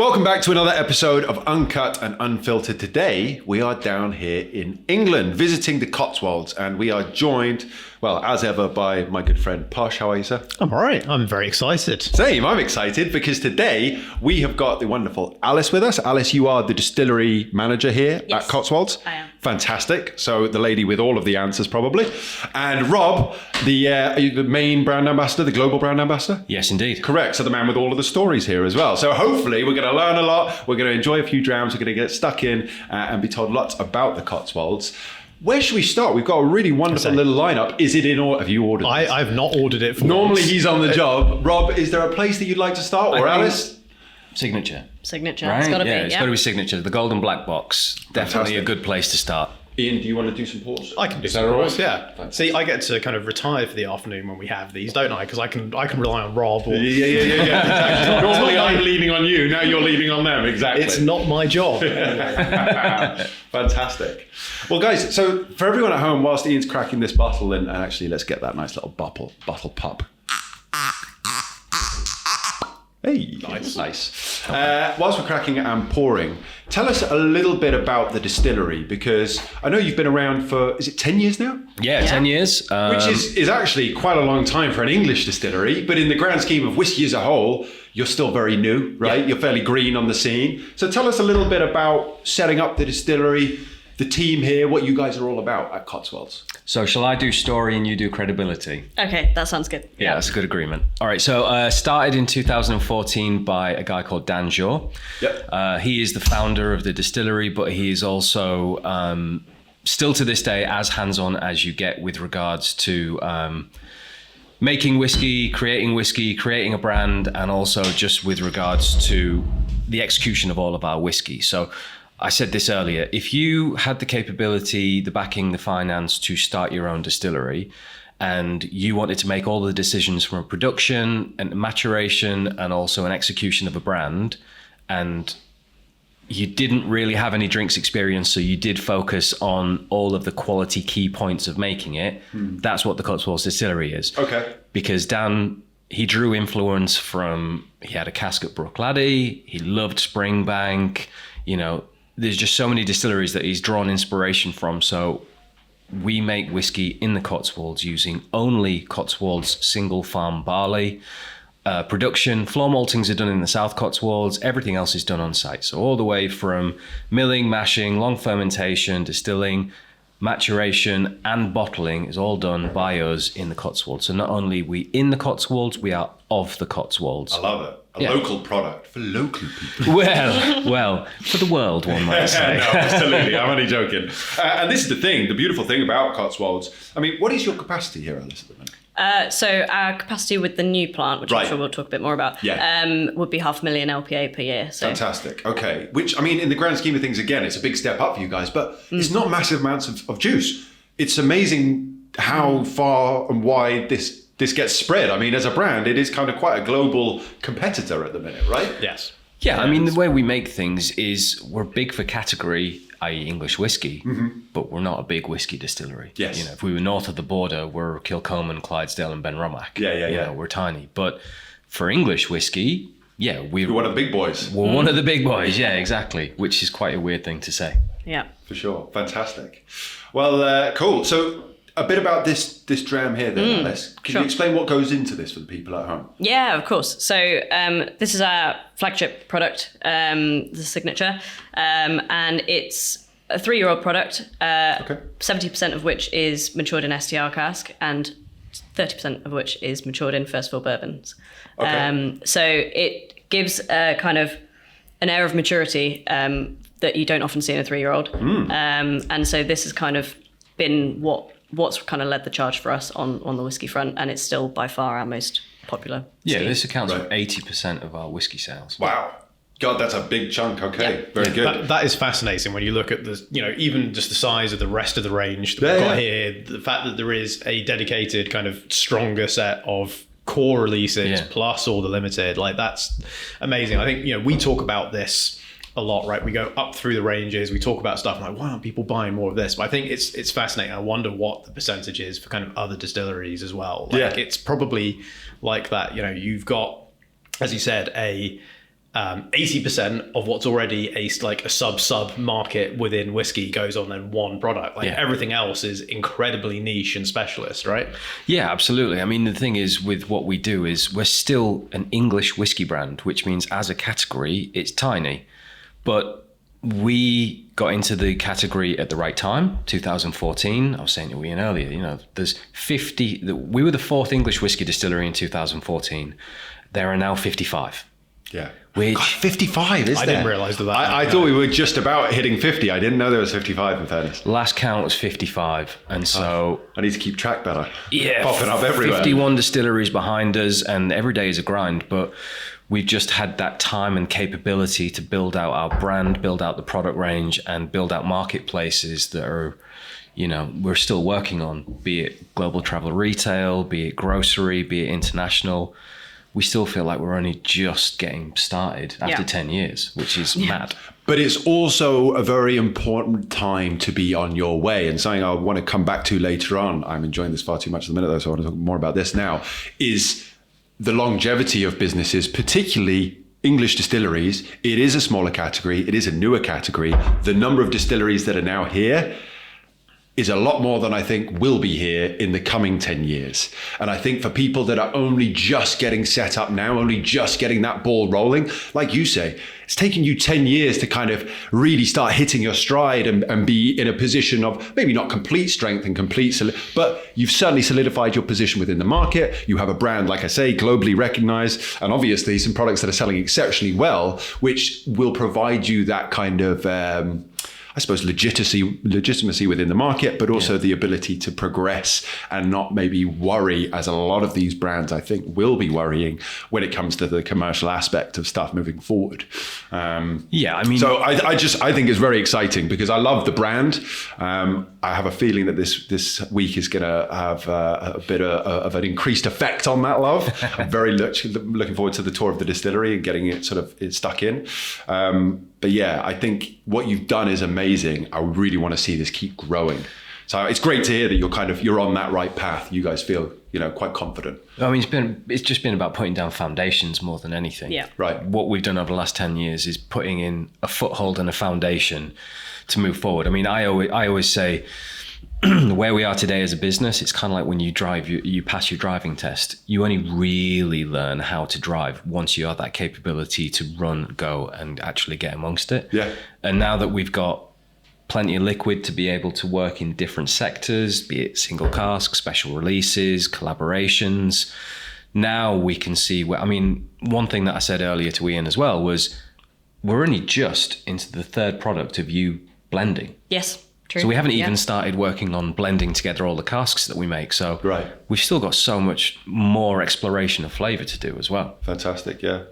Welcome back to another episode of Uncut and Unfiltered. Today, we are down here in England visiting the Cotswolds, and we are joined, well, as ever, by my good friend Posh. How are you, sir? I'm all right. I'm very excited. Same. I'm excited because today we have got the wonderful Alice with us. Alice, you are the distillery manager here at Cotswolds. I am. Fantastic. So the lady with all of the answers, probably. And Rob, are you the main brand ambassador, the global brand ambassador? Yes, indeed. Correct. So the man with all of the stories here as well. So hopefully we're going to learn a lot. We're going to enjoy a few drams. We're going to get stuck in and be told lots about the Cotswolds. Where should we start? We've got a really wonderful little lineup. Is it in order? Have you ordered it? I've not ordered it for Normally once. he's on the job. Rob, is there a place that you'd like to start? Or Alice? Signature. Signature. Right? It's got to be. It's got to be Signature. The golden black box. Definitely Fantastic. a good place to start. Ian, do you want to do some pours? I can do some pours, yeah. See, I get to kind of retire for the afternoon when we have these, don't I? Because I can rely on Rob. Or... Yeah. Exactly. Normally I'm leaning on you. Now you're leaning on them. Exactly. It's not my job. Fantastic. Well, guys, so for everyone at home, whilst Ian's cracking this bottle, and actually let's get that nice little bottle pop. Hey, nice. Whilst we're cracking and pouring, tell us a little bit about the distillery, because I know you've been around for, is it 10 years now? Yeah, 10 years. Which is actually quite a long time for an English distillery, but in the grand scheme of whiskey as a whole, you're still very new, right? Yeah. You're fairly green on the scene. So tell us a little bit about setting up the distillery, the team here, what you guys are all about at Cotswolds. So shall I do story and you do credibility? Okay, that sounds good. Yeah, that's a good agreement. All right, so started in 2014 by a guy called Dan Shaw. Yep. He is the founder of the distillery, but he is also still to this day as hands-on as you get with regards to making whiskey, creating a brand, and also just with regards to the execution of all of our whiskey. So I said this earlier, if you had the capability, the backing, the finance to start your own distillery, and you wanted to make all the decisions from a production and maturation and also an execution of a brand, and you didn't really have any drinks experience, so you did focus on all of the quality key points of making it, that's what the Cotswolds Distillery is. Okay. Because Dan, he drew influence from, he had a cask at Brookladdy, he loved Springbank, there's just so many distilleries that he's drawn inspiration from. So we make whiskey in the Cotswolds using only Cotswolds single farm barley. Production, floor maltings are done in the South Cotswolds. Everything else is done on site. So all the way from milling, mashing, long fermentation, distilling, maturation and bottling is all done by us in the Cotswolds. So not only are we in the Cotswolds, we are of the Cotswolds. I love it. A local product for local people. Well, for the world, one might say. No, absolutely. I'm only joking. And this is the beautiful thing about Cotswolds. I mean, what is your capacity here, Alice, at the minute? So our capacity with the new plant, which I'm sure we'll talk a bit more about, would be 500,000 LPA per year. So. Fantastic. Okay. Which, I mean, in the grand scheme of things, again, it's a big step up for you guys, but it's not massive amounts of juice. It's amazing how far and wide this gets spread. I mean, as a brand, it is kind of quite a global competitor at the minute, right? Yes. Yeah, I mean, the way we make things is we're big for category, i.e. English whiskey, but we're not a big whiskey distillery. Yes. If we were north of the border, we're Kilcoman, Clydesdale and Benromach. Yeah. We're tiny. But for English whiskey, we're one of the big boys. We're one of the big boys, yeah, exactly, which is quite a weird thing to say. Yeah. For sure. Fantastic. Well, cool. So a bit about this dram here then, Alice. Can you explain what goes into this for the people at home? Yeah, of course. So this is our flagship product, the Signature, and it's a 3-year-old product, 70% of which is matured in STR cask and 30% of which is matured in first fill bourbons. Okay. So it gives a kind of an air of maturity that you don't often see in a 3-year-old. And so this has kind of been what's kind of led the charge for us on the whiskey front, and it's still by far our most popular scheme. This accounts for 80% of our whiskey sales. Wow. God, that's a big chunk. Okay, very good. That is fascinating when you look at the, even just the size of the rest of the range that we've got here. The fact that there is a dedicated kind of stronger set of core releases plus all the limited, that's amazing. I think, we talk about this a lot, right? We go up through the ranges, we talk about stuff like, why aren't people buying more of this? But I think it's fascinating. I wonder what the percentage is for kind of other distilleries as well. It's probably like that. You've got, as you said, a 80% of what's already a sub market within whiskey goes on in one product. Everything else is incredibly niche and specialist, right? Yeah, absolutely. I mean, the thing is with what we do is we're still an English whiskey brand, which means as a category, it's tiny. But we got into the category at the right time, 2014. I was saying to Ian earlier, there's 50, we were the 4th English whiskey distillery in 2014. There are now 55. Yeah. Which, God, 55, is there? I didn't realise that. I thought we were just about hitting 50. I didn't know there was 55 in fairness. Last count was 55. And so... I need to keep track better. Yeah. Popping up everywhere. 51 distilleries behind us, and every day is a grind. But we've just had that time and capability to build out our brand, build out the product range, and build out marketplaces that are, we're still working on, be it global travel retail, be it grocery, be it international. We still feel like we're only just getting started after 10 years, which is mad. But it's also a very important time to be on your way. And something I want to come back to later on, I'm enjoying this far too much at the minute though, so I want to talk more about this now, is the longevity of businesses, particularly English distilleries. It is a smaller category. It is a newer category. The number of distilleries that are now here is a lot more than I think will be here in the coming 10 years. And I think for people that are only just getting set up now, only just getting that ball rolling, like you say, it's taken you 10 years to kind of really start hitting your stride and be in a position of maybe not complete strength and but you've certainly solidified your position within the market. You have a brand, like I say, globally recognized, and obviously some products that are selling exceptionally well, which will provide you that kind of, I suppose, legitimacy within the market, but also the ability to progress and not maybe worry, as a lot of these brands, I think, will be worrying when it comes to the commercial aspect of stuff moving forward. So I think it's very exciting because I love the brand. I have a feeling that this week is going to have a bit of an increased effect on that love. I'm very looking forward to the tour of the distillery and getting it stuck in. But yeah, I think what you've done is amazing. I really want to see this keep growing. So it's great to hear that you're on that right path. You guys feel, quite confident. I mean, it's just been about putting down foundations more than anything. Yeah. Right. What we've done over the last 10 years is putting in a foothold and a foundation to move forward. I mean, I always say, where we are today as a business, it's kind of like when you drive, you pass your driving test. You only really learn how to drive once you have that capability to run, go, and actually get amongst it. Yeah. And now that we've got plenty of liquid to be able to work in different sectors, be it single cask, special releases, collaborations, now we can see one thing that I said earlier to Ian as well was we're only just into the 3rd product of you blending. Yes. True. So we haven't even started working on blending together all the casks that we make. So we've still got so much more exploration of flavour to do as well. Fantastic, yeah.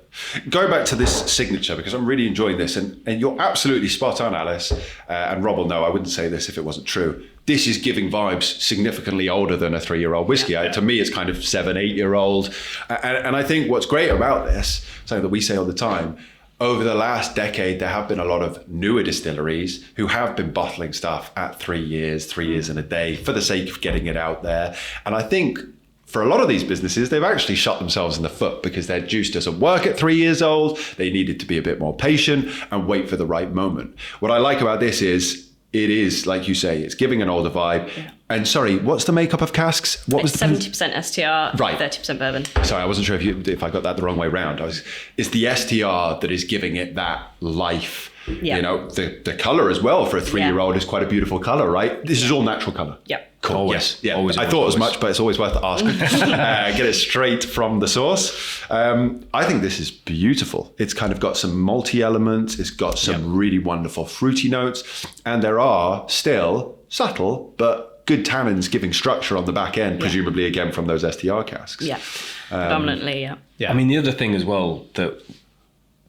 Going back to this signature, because I'm really enjoying this, and you're absolutely spot on, Alice, and Rob will know I wouldn't say this if it wasn't true. This is giving vibes significantly older than a 3-year-old whiskey. To me, it's kind of 7-8-year-old. And I think what's great about this, something that we say all the time, over the last decade, there have been a lot of newer distilleries who have been bottling stuff at 3 years and a day for the sake of getting it out there. And I think for a lot of these businesses, they've actually shot themselves in the foot because their juice doesn't work at 3 years old. They needed to be a bit more patient and wait for the right moment. What I like about this is, it is, like you say, it's giving an older vibe. Yeah. And sorry, what's the makeup of casks? What was the 70% STR, right. 30% bourbon. Sorry, I wasn't sure if I got that the wrong way round. It's the STR that is giving it that life. Yeah. The color as well for a 3-year-old is quite a beautiful color, right? This is all natural color. Yeah. Cool. Always. Yes. Yeah. Always. I thought as much, but it's always worth asking. Get it straight from the source. I think this is beautiful. It's kind of got some multi-elements. It's got some really wonderful fruity notes. And there are still subtle, but good tannins giving structure on the back end, presumably again from those STR casks. Yeah. Predominantly, I mean, the other thing as well that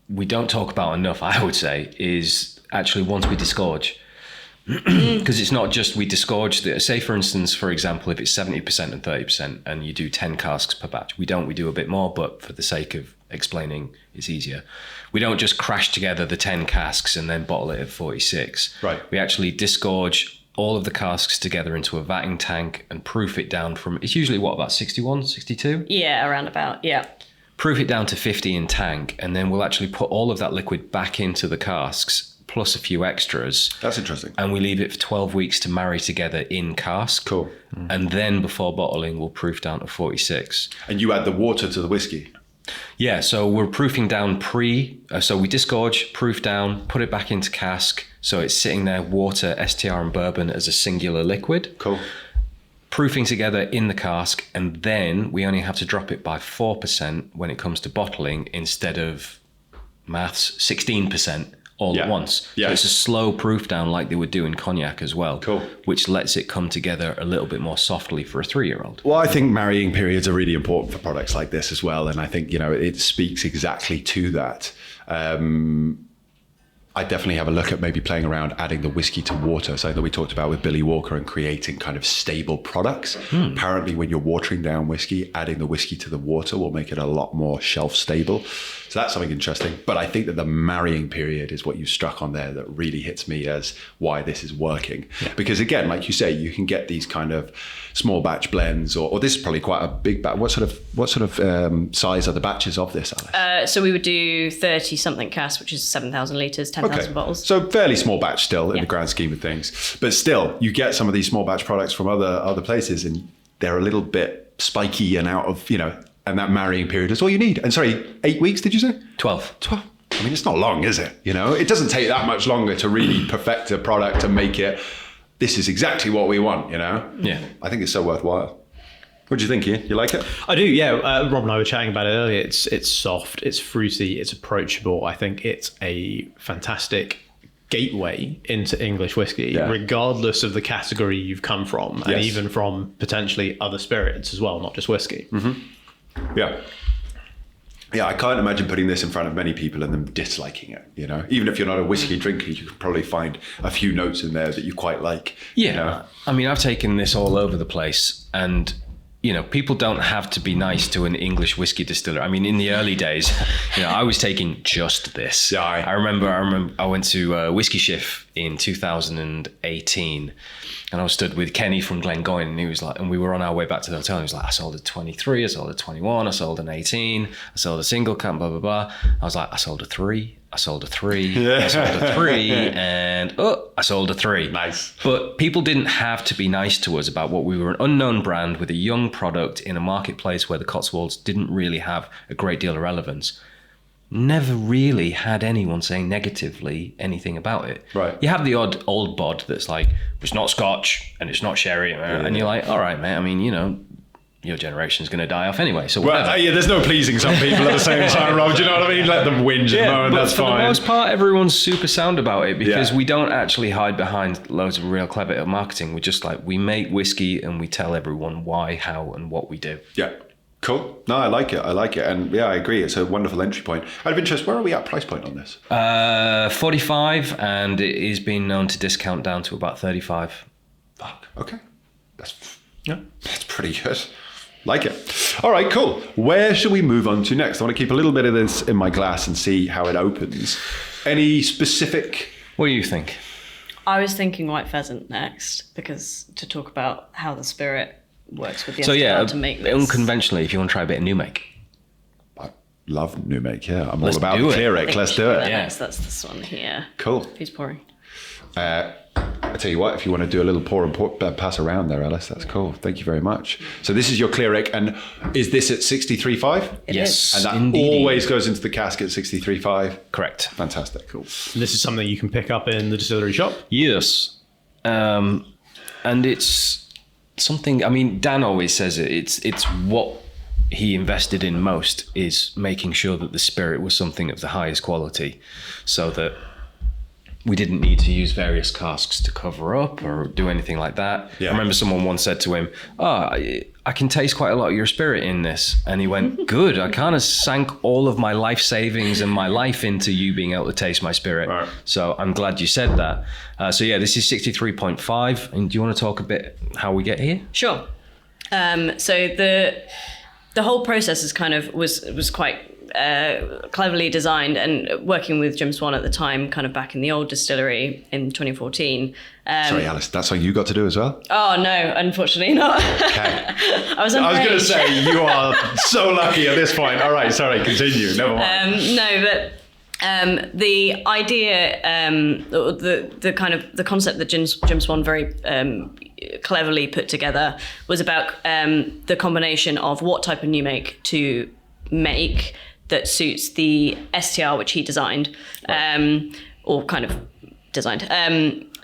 we don't talk about enough, I would say, is actually once we disgorge. Because it's not just we disgorge say for instance, for example, if it's 70% and 30% and you do 10 casks per batch, we do a bit more, but for the sake of explaining, it's easier. We don't just crash together the 10 casks and then bottle it at 46. Right. We actually disgorge all of the casks together into a vatting tank and proof it down from, it's usually about 61, 62? Yeah, around about, yeah. proof it down to 50 in tank, and then we'll actually put all of that liquid back into the casks, plus a few extras. That's interesting. And we leave it for 12 weeks to marry together in cask. Cool. And then before bottling, we'll proof down to 46. And you add the water to the whiskey? Yeah, so we're proofing down so we disgorge, proof down, put it back into cask. So it's sitting there, water, STR and bourbon as a singular liquid. Cool. Proofing together in the cask, and then we only have to drop it by 4% when it comes to bottling instead of maths, 16% all at once. Yeah. So it's a slow proof down like they would do in cognac as well. Cool. Which lets it come together a little bit more softly for a 3-year-old. Well, I think marrying periods are really important for products like this as well. And I think, it speaks exactly to that. I definitely have a look at maybe playing around adding the whiskey to water, something that we talked about with Billy Walker, and creating kind of stable products. Apparently, when you're watering down whiskey, adding the whiskey to the water will make it a lot more shelf stable. So that's something interesting. But I think that the marrying period is what you struck on there that really hits me as why this is working. Yeah. Because again, like you say, you can get these kind of small batch blends, or this is probably quite a big batch. What sort of size are the batches of this, Alice? So we would do 30 something casks, which is 7,000 litres, 10,000 bottles. So fairly small batch still in the grand scheme of things. But still, you get some of these small batch products from other places, and they're a little bit spiky and out of, and that marrying period is all you need. And sorry, 8 weeks, did you say? 12. I mean, it's not long, is it? It doesn't take that much longer to really perfect a product and make it, this is exactly what we want, Yeah. I think it's so worthwhile. What do you think, Ian? You like it? I do, yeah. Rob and I were chatting about it earlier. It's soft, it's fruity, it's approachable. I think it's a fantastic gateway into English whiskey, regardless of the category you've come from, and even from potentially other spirits as well, not just whiskey. Mm-hmm. Yeah. Yeah, I can't imagine putting this in front of many people and them disliking it, Even if you're not a whiskey drinker, you can probably find a few notes in there that you quite like. Yeah. I mean, I've taken this all over the place, and people don't have to be nice to an English whiskey distiller. I mean, in the early days, I was taking just this. Yeah, I remember I went to Whiskey Shift in 2018, and I was stood with Kenny from Glengoyne, and he was like, and we were on our way back to the hotel, and he was like, I sold a 23, I sold a 21, I sold an 18, I sold a single can, blah, blah, blah. I was like, I sold a 3. I sold a 3, I sold a 3, and I sold a 3. Nice. But people didn't have to be nice to us about what we were, an unknown brand with a young product in a marketplace where the Cotswolds didn't really have a great deal of relevance. Never really had anyone saying negatively anything about it. Right. You have the odd old bod that's like, it's not Scotch and it's not sherry, and you're like, all right, mate, I mean, your generation's going to die off anyway, so whatever. Well, there's no pleasing some people at the same time, Rob. Do you know what I mean? Let them whinge at the moment, that's fine. For the most part, everyone's super sound about it because we don't actually hide behind loads of real clever marketing. We're just like, we make whiskey and we tell everyone why, how, and what we do. Yeah. Cool. No, I like it. And I agree. It's a wonderful entry point. Out of interest, where are we at price point on this? 45, and it is being known to discount down to about 35. Fuck. Okay. That's pretty good. Like it. All right, cool. Where should we move on to next? I want to keep a little bit of this in my glass and see how it opens. Any specific... What do you think? I was thinking white pheasant next, because to talk about how the spirit works with the to make this. Unconventionally, if you want to try a bit of new make. I love new make, yeah. I'm Let's all about clearic. Let's do it. Yes, that's this one here. Cool. Who's pouring? I tell you what, if you want to do a little pour and pass around there, Alice, that's cool. Thank you very much. So this is your clearic, and is this at 63.5? Yes. And that indeed. always goes into the cask at 63.5? Correct. Fantastic. Cool. And this is something you can pick up in the distillery shop? Yes. And it's something, I mean, Dan always says it, it's what he invested in most is making sure that the spirit was something of the highest quality, so that we didn't need to use various casks to cover up or do anything like that. Yeah. I remember someone once said to him, I can taste quite a lot of your spirit in this. And he went, good, I kind of sank all of my life savings and my life into you being able to taste my spirit. Right. So I'm glad you said that. This is 63.5. And do you want to talk a bit how we get here? Sure. So the whole process is kind of was quite cleverly designed, and working with Jim Swan at the time, kind of back in the old distillery in 2014. Sorry, Alice, that's something you got to do as well? Oh, no, unfortunately not. Okay. I was going to say, you are so lucky at this point. All right, sorry, continue. Never mind. No, but the idea, the kind of the concept that Jim Swan very cleverly put together was about the combination of what type of new make to make that suits the STR which he designed, or kind of designed.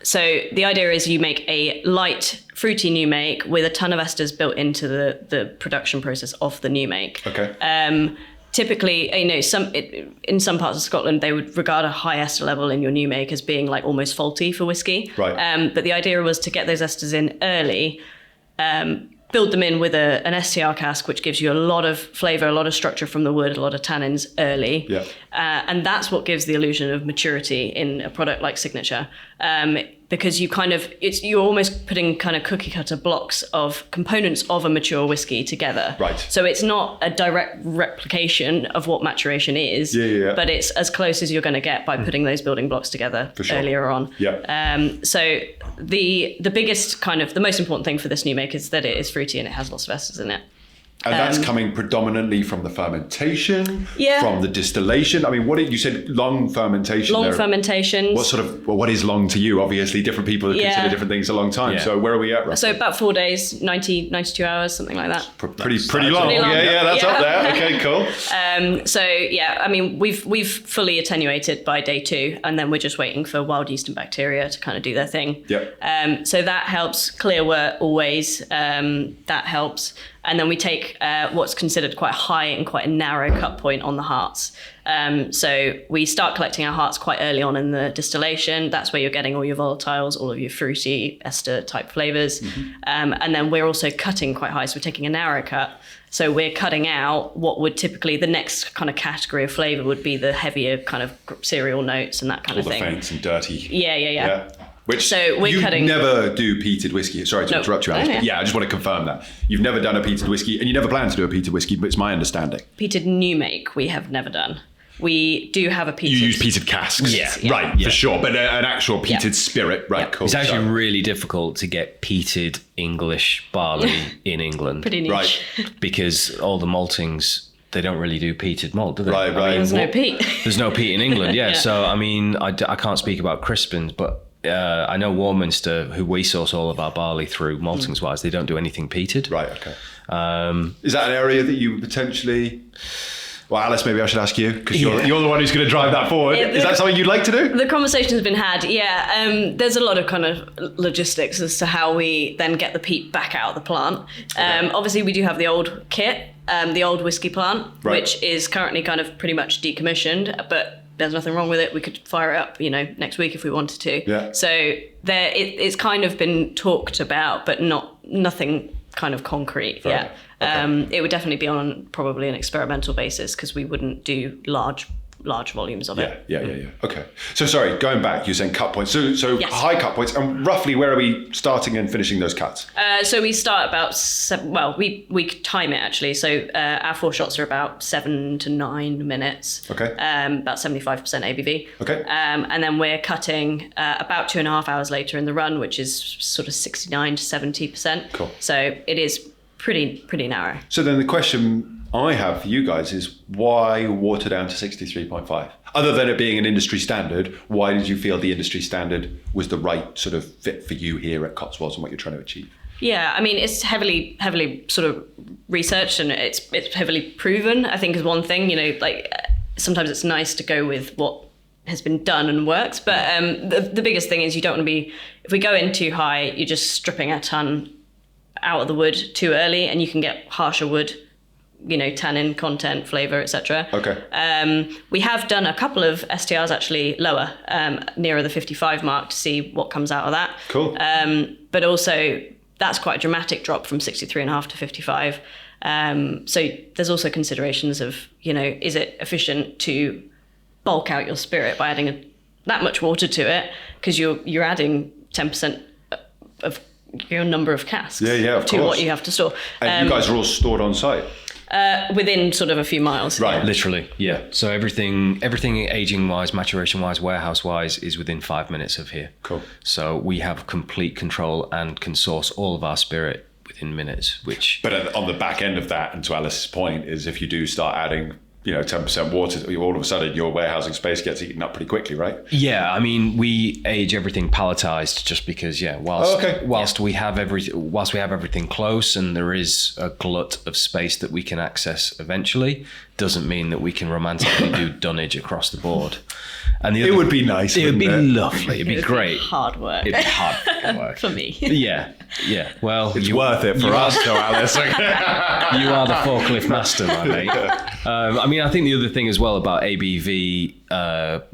So the idea is you make a light, fruity new make with a ton of esters built into the production process of the new make. Okay. Typically, in some parts of Scotland, they would regard a high ester level in your new make as being like almost faulty for whiskey. Right. But the idea was to get those esters in early, build them in with an STR cask, which gives you a lot of flavour, a lot of structure from the wood, a lot of tannins early. Yeah. And that's what gives the illusion of maturity in a product like Signature. Because you're almost putting kind of cookie cutter blocks of components of a mature whiskey together. Right. So it's not a direct replication of what maturation is, but it's as close as you're going to get by putting those building blocks together earlier on. Yeah. So the biggest the most important thing for this new make is that it is fruity and it has lots of esters in it. And that's coming predominantly from the fermentation, Yeah. from the distillation. I mean, you said long fermentation. Long fermentations. What is long to you? Obviously, different people consider different things a long time. Yeah. So where are we at, roughly? So about 4 days, 92 hours, something like that. Pretty long. Pretty long. Yeah, that's Yeah. up there. Okay, cool. We've fully attenuated by day 2, and then we're just waiting for wild yeast and bacteria to kind of do their thing. Yep. So that helps. Clear wort always. That helps. And then we take what's considered quite high and quite a narrow cut point on the hearts. So we start collecting our hearts quite early on in the distillation. That's where you're getting all your volatiles, all of your fruity ester type flavors. Mm-hmm. And then we're also cutting quite high. So we're taking a narrow cut. So we're cutting out what would typically, the next kind of category of flavor would be the heavier kind of cereal notes and that kind of thing. All the faints and dirty. Yeah. Which So we're you cutting- never do peated whiskey. Sorry to interrupt you, Alice. Oh, yeah. But yeah, I just want to confirm that. You've never done a peated whiskey, and you never plan to do a peated whiskey, but it's my understanding. Peated new make we have never done. We do have a peated. You use peated casks. Yeah. Right, for sure. But an actual peated spirit. Right, Yeah. cool. It's actually really difficult to get peated English barley in England. Pretty niche. Right. Because all the maltings, they don't really do peated malt, do they? Right. There's no peat. There's no peat in England, yeah. Yeah. So, I mean, I can't speak about Crispins, but I know Warminster, who we source all of our barley through, maltings-wise, they don't do anything peated. Right, okay. Is that an area that you would potentially... Well, Alice, maybe I should ask you, because you're the one who's going to drive that forward. Is that something you'd like to do? The conversation's been had, yeah. There's a lot of kind of logistics as to how we then get the peat back out of the plant. Obviously, we do have the old kit, the old whiskey plant, which is currently kind of pretty much decommissioned, but there's nothing wrong with it. We could fire it up, next week if we wanted to. Yeah. So it's kind of been talked about, but nothing kind of concrete yet. Okay. It would definitely be on probably an experimental basis because we wouldn't do large volumes of it. Yeah. Okay. So sorry, going back, you're saying cut points. So Yes. high cut points, and roughly where are we starting and finishing those cuts? So we start about we time it actually. So our 4 shots are about 7 to 9 minutes. Okay. About 75% ABV. Okay. And then we're cutting about 2.5 hours later in the run, which is sort of 69 to 70%. Cool. So it is pretty narrow. So then the question I have for you guys is, why water down to 63.5? Other than it being an industry standard, why did you feel the industry standard was the right sort of fit for you here at Cotswolds and what you're trying to achieve? Yeah, I mean, it's heavily sort of researched and it's heavily proven, I think, is one thing. Sometimes it's nice to go with what has been done and works, but the biggest thing is you don't want to be, if we go in too high, you're just stripping a ton out of the wood too early and you can get harsher wood, tannin content, flavor, etc. Okay. We have done a couple of STRs actually lower, nearer the 55 mark to see what comes out of that. Cool. But also that's quite a dramatic drop from 63.5 to 55. So there's also considerations of, is it efficient to bulk out your spirit by adding that much water to it? Because you're adding 10% of your number of casks of to course. what you have to store. And you guys are all stored on site? within sort of a few miles. Right. Literally, yeah. So everything aging wise, maturation wise, warehouse wise is within 5 minutes of here. Cool. So we have complete control and can source all of our spirit within minutes, which... But on the back end of that, and to Alice's point, is if you do start adding 10% water, all of a sudden your warehousing space gets eaten up pretty quickly, right? Yeah, I mean, we age everything palletized just because, whilst we have everything close and there is a glut of space that we can access eventually, doesn't mean that we can romantically do dunnage across the board. And it would be nice. It would be lovely. It'd be great. Hard work. It'd be hard work for me. Yeah. Well, it's worth it for us, though, Alice. You are the forklift master, my mate. I mean, I think the other thing as well about ABV,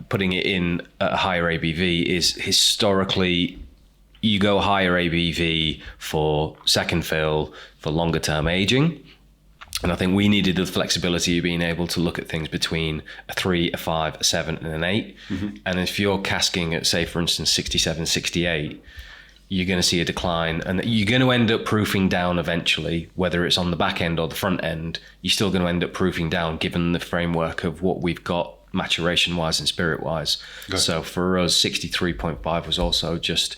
putting it in at a higher ABV, is historically you go higher ABV for second fill, for longer term aging. And I think we needed the flexibility of being able to look at things between a 3, a 5, a 7, and an 8. Mm-hmm. And if you're casking at, say, for instance, 67, 68, you're going to see a decline. And you're going to end up proofing down eventually, whether it's on the back end or the front end. You're still going to end up proofing down given the framework of what we've got maturation-wise and spirit-wise. Okay. So for us, 63.5 was also just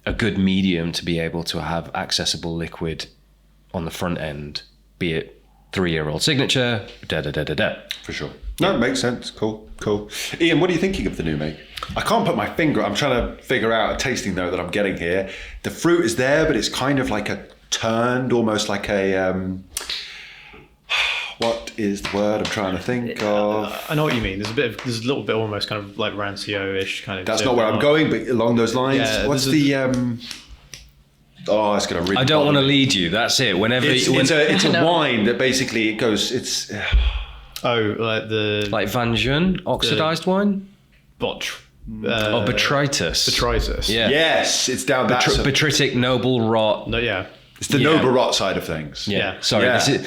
a good medium to be able to have accessible liquid on the front end, be it 3-year-old signature, For sure. No, it makes sense. Cool. Ian, what are you thinking of the new make? I can't put my finger, I'm trying to figure out a tasting note that I'm getting here. The fruit is there, but it's kind of like a turned, almost like a, what is the word I'm trying to think of? I know what you mean. There's a little bit almost kind of like Rancio-ish kind of. That's not where I'm going, but along those lines. Yeah, what's the... it's going to really... I don't want to lead you. That's it. Whenever it's a wine that basically it goes... It's... Like Van Jun, oxidized wine? Botrytis. Botrytis. Yeah. Yes, it's down that... Botrytic noble rot. No, yeah. It's the noble rot side of things. Yeah. Sorry. Yeah.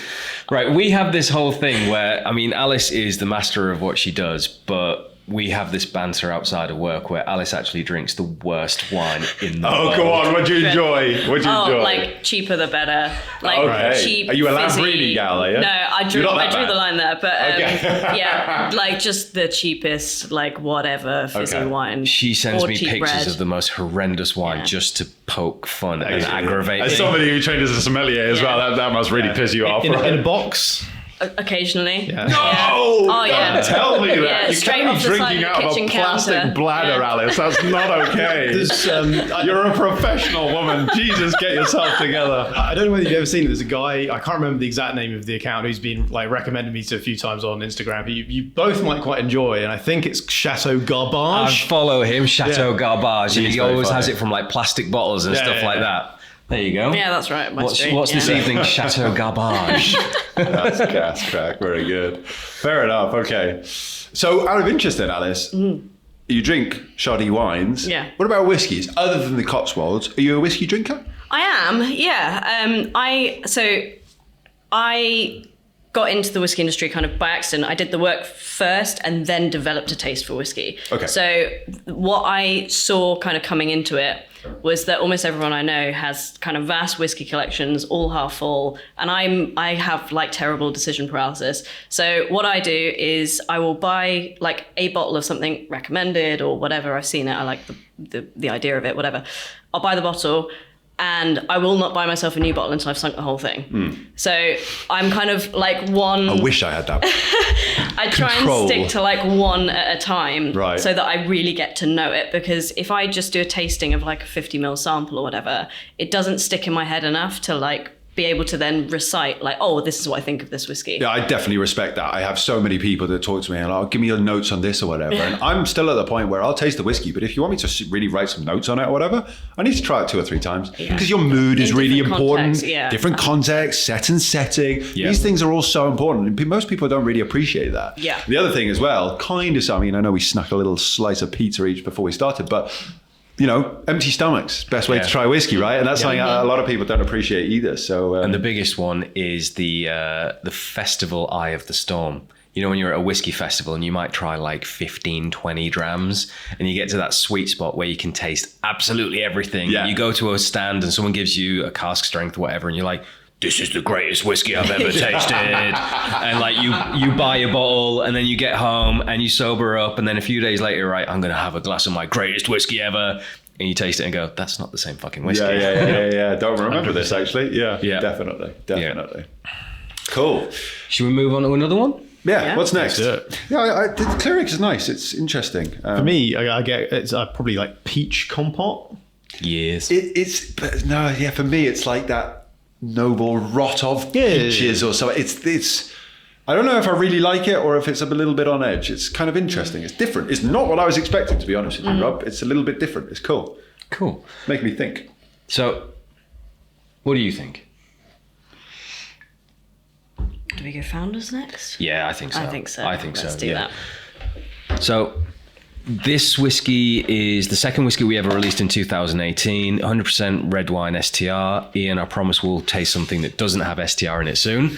Right, we have this whole thing where, I mean, Alice is the master of what she does, but we have this banter outside of work where Alice actually drinks the worst wine in the world. Go on. What'd you enjoy? Like cheaper the better. Like cheap. Are you a fizzy. Lamborghini gal, are you? No, I drew the line there, but like just the cheapest, like whatever fizzy wine. She sends me pictures bread. of the most horrendous wine just to poke fun and aggravate. As somebody who trained as a sommelier as well, that must really piss you off. In a box. Occasionally. Yeah. No! Oh, yeah. Tell me that. Yeah, you can't be drinking out of a plastic counter. bladder, Alice. That's not okay. You're a professional woman. Jesus, get yourself together. I don't know whether you've ever seen it. There's a guy, I can't remember the exact name of the account, who's been like recommended me to a few times on Instagram, who you both might quite enjoy, and I think it's Chateau Garbage. I follow him, Chateau Garbage. He always has it from like plastic bottles and stuff like that. There you go. Yeah, that's right. What's this evening? Chateau Garbage. That's cask crack. Very good. Fair enough. Okay. So, out of interest then, Alice, you drink shoddy wines. Yeah. What about whiskies? Other than the Cotswolds, are you a whiskey drinker? I am. Yeah. I got into the whiskey industry kind of by accident. I did the work first and then developed a taste for whiskey. Okay. So what I saw kind of coming into it was that almost everyone I know has kind of vast whiskey collections, all half full, and I have like terrible decision paralysis. So what I do is I will buy like a bottle of something recommended or whatever. I've seen it. I like the idea of it, whatever. I'll buy the bottle. And I will not buy myself a new bottle until I've sunk the whole thing. So I'm kind of like one... I wish I had that. I try and stick to like one at a time, right, so that I really get to know it. Because if I just do a tasting of like a 50ml sample or whatever, it doesn't stick in my head enough to like be able to then recite like, oh, this is what I think of this whiskey. Yeah, I definitely respect that. I have so many people that talk to me and give me your notes on this or whatever. And I'm still at the point where I'll taste the whiskey, but if you want me to really write some notes on it or whatever, I need to try it 2 or 3 times because your mood is really important. Different context, setting. These things are all so important. And most people don't really appreciate that. Yeah. The other thing as well, kind of, I mean, I know we snuck a little slice of pizza each before we started, but you know, empty stomachs, best way to try whiskey, right? And that's something a lot of people don't appreciate either. So, and the biggest one is the festival eye of the storm. You know, when you're at a whiskey festival and you might try like 15, 20 drams and you get to that sweet spot where you can taste absolutely everything. Yeah. You go to a stand and someone gives you a cask strength or whatever and you're like, this is the greatest whiskey I've ever tasted. And like you buy a bottle and then you get home and you sober up. And then a few days later, right, I'm going to have a glass of my greatest whiskey ever. And you taste it and go, that's not the same fucking whiskey. Yeah. Don't remember 100%. This actually. Yeah. Definitely. Yeah. Cool. Should we move on to another one? Yeah. What's next? Let's do it. Yeah, the cleric is nice. It's interesting. For me, I get it's probably like peach compote. Yes. For me, it's like that noble rot of peaches or so. It's. I don't know if I really like it or if it's a little bit on edge. It's kind of interesting. It's different. It's not what I was expecting, to be honest with you, Rob. It's a little bit different. It's cool. Cool. Make me think. So, what do you think? Do we go founders next? Yeah, I think so. I think so. Let's do that. So, this whiskey is the second whiskey we ever released in 2018. 100% red wine STR. Ian, I promise we'll taste something that doesn't have STR in it soon.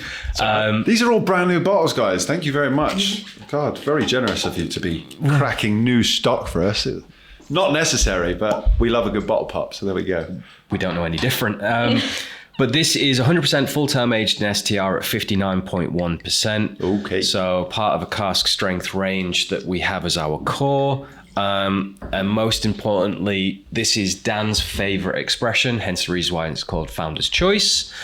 These are all brand new bottles, guys. Thank you very much. God, very generous of you to be cracking new stock for us. Not necessary, but we love a good bottle pop, so there we go. We don't know any different. But this is 100% full-term aged in STR at 59.1%. Okay. So part of a cask strength range that we have as our core. And most importantly, this is Dan's favorite expression, hence the reason why it's called Founder's Choice.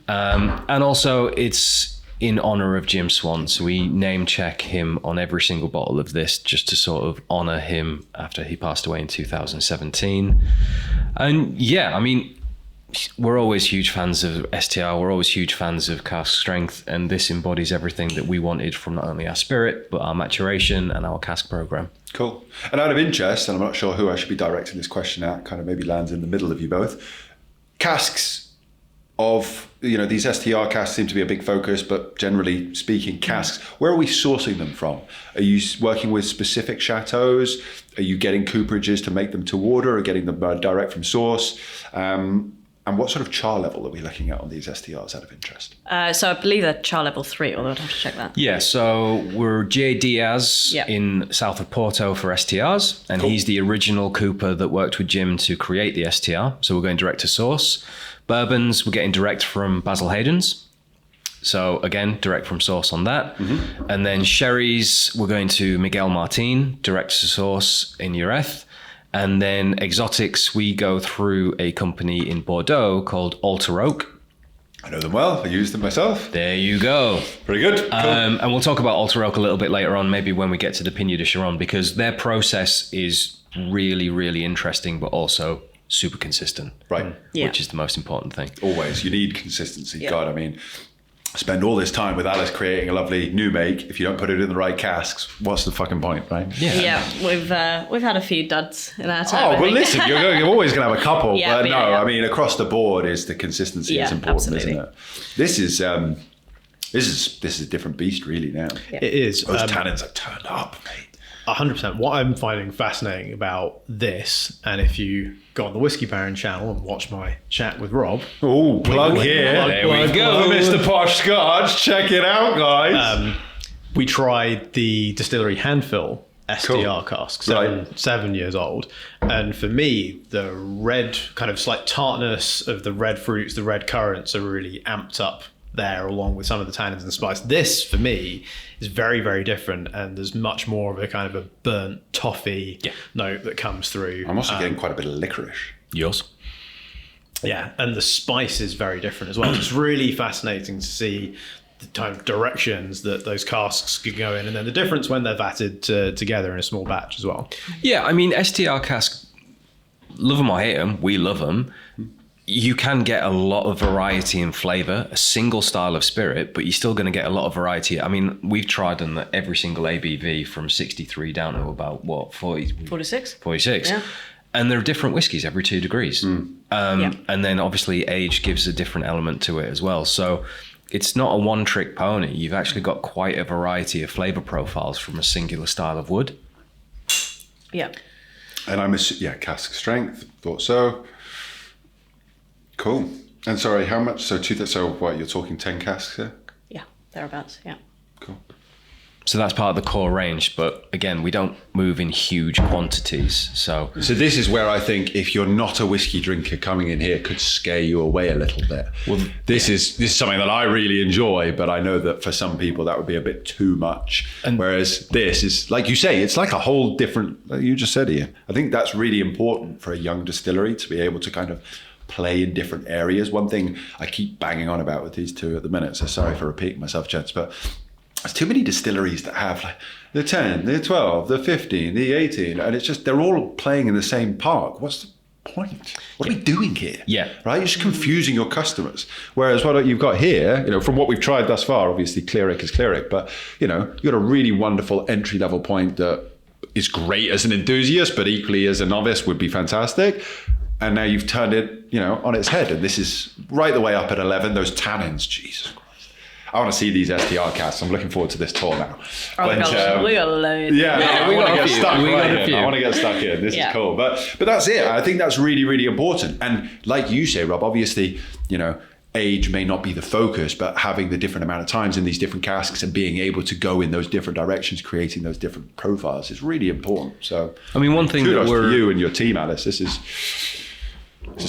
And also it's in honor of Jim Swan. So we name check him on every single bottle of this just to sort of honor him after he passed away in 2017. And yeah, I mean, we're always huge fans of STR. We're always huge fans of cask strength, and this embodies everything that we wanted from not only our spirit, but our maturation and our cask program. Cool. And out of interest, and I'm not sure who I should be directing this question at, kind of maybe lands in the middle of you both. Casks of, these STR casks seem to be a big focus, but generally speaking, casks, where are we sourcing them from? Are you working with specific chateaus? Are you getting cooperages to make them to order or getting them direct from source? And what sort of char level are we looking at on these STRs out of interest? So I believe they're char level 3, although I'd have to check that. Yeah, so we're J. Diaz in south of Porto for STRs, and he's the original cooper that worked with Jim to create the STR. So we're going direct to source. Bourbons, we're getting direct from Basil Hayden's. So again, direct from source on that. Mm-hmm. And then sherries, we're going to Miguel Martin, direct to source in Jerez. And then exotics, we go through a company in Bordeaux called Alter Oak. I know them well. I use them myself. There you go. Pretty good. Cool. And we'll talk about Alter Oak a little bit later on, maybe when we get to the Pignat de Chiron, because their process is really, really interesting, but also super consistent. Right. Which is the most important thing. Always. You need consistency. Yeah. God, I mean, spend all this time with Alice creating a lovely new make. If you don't put it in the right casks, what's the fucking point, right? Yeah, we've had a few duds in our time. Oh, well, listen, you're always going to have a couple. Yeah, but no, I mean, across the board is the consistency is important, absolutely. Isn't it? This is a different beast, really, now. Yeah. It is. Those tannins are turned up, mate. 100%. What I'm finding fascinating about this, and if you go on the Whiskey Baron channel and watch my chat with Rob. Oh, plug here. There we go. Mr. Posh Scotch. Check it out, guys. We tried the distillery handfill STR cask, 7 years old. And for me, the red kind of slight tartness of the red fruits, the red currants are really amped up there, along with some of the tannins and spice. This, for me, is very, very different, and there's much more of a kind of a burnt toffee note that comes through. I'm also getting quite a bit of licorice. Yours? Yeah, and the spice is very different as well. It's really fascinating to see the kind of directions that those casks could go in, and then the difference when they're vatted together in a small batch as well. Yeah, I mean, STR cask, love them or hate them, we love them. You can get a lot of variety in flavour, a single style of spirit, but you're still going to get a lot of variety. I mean, we've tried on every single ABV from 63 down to about, 46? 46. Yeah. And there are different whiskies every 2 degrees. And then obviously age gives a different element to it as well. So it's not a one-trick pony. You've actually got quite a variety of flavour profiles from a singular style of wood. Yeah. And cask strength, thought so. Cool. And sorry, how much? So what, you're talking 10 casks here? Yeah, thereabouts, yeah. Cool. So that's part of the core range. But again, we don't move in huge quantities. So this is where I think if you're not a whiskey drinker, coming in here could scare you away a little bit. Well, this is something that I really enjoy, but I know that for some people that would be a bit too much. And whereas this is, like you say, it's like a whole different, like you just said here. I think that's really important for a young distillery to be able to kind of play in different areas. One thing I keep banging on about with these two at the minute, so sorry for repeating myself, gents, but there's too many distilleries that have like the 10, the 12, the 15, the 18, and it's just, they're all playing in the same park. What's the point? What are we doing here? Yeah. Right? You're just confusing your customers. Whereas what you've got here, from what we've tried thus far, obviously Cleric is Cleric, but you've got a really wonderful entry level point that is great as an enthusiast, but equally as a novice would be fantastic. And now you've turned it, on its head. And this is right the way up at 11, those tannins, Jesus Christ. I want to see these STR casks. I'm looking forward to this tour now. Oh, we got loads. Yeah, I want to get stuck right in. I want to get stuck in. This is cool. But that's it. I think that's really, really important. And like you say, Rob, obviously, age may not be the focus, but having the different amount of times in these different casks and being able to go in those different directions, creating those different profiles is really important. So, I mean, one thing kudos to you and your team, Alice. This is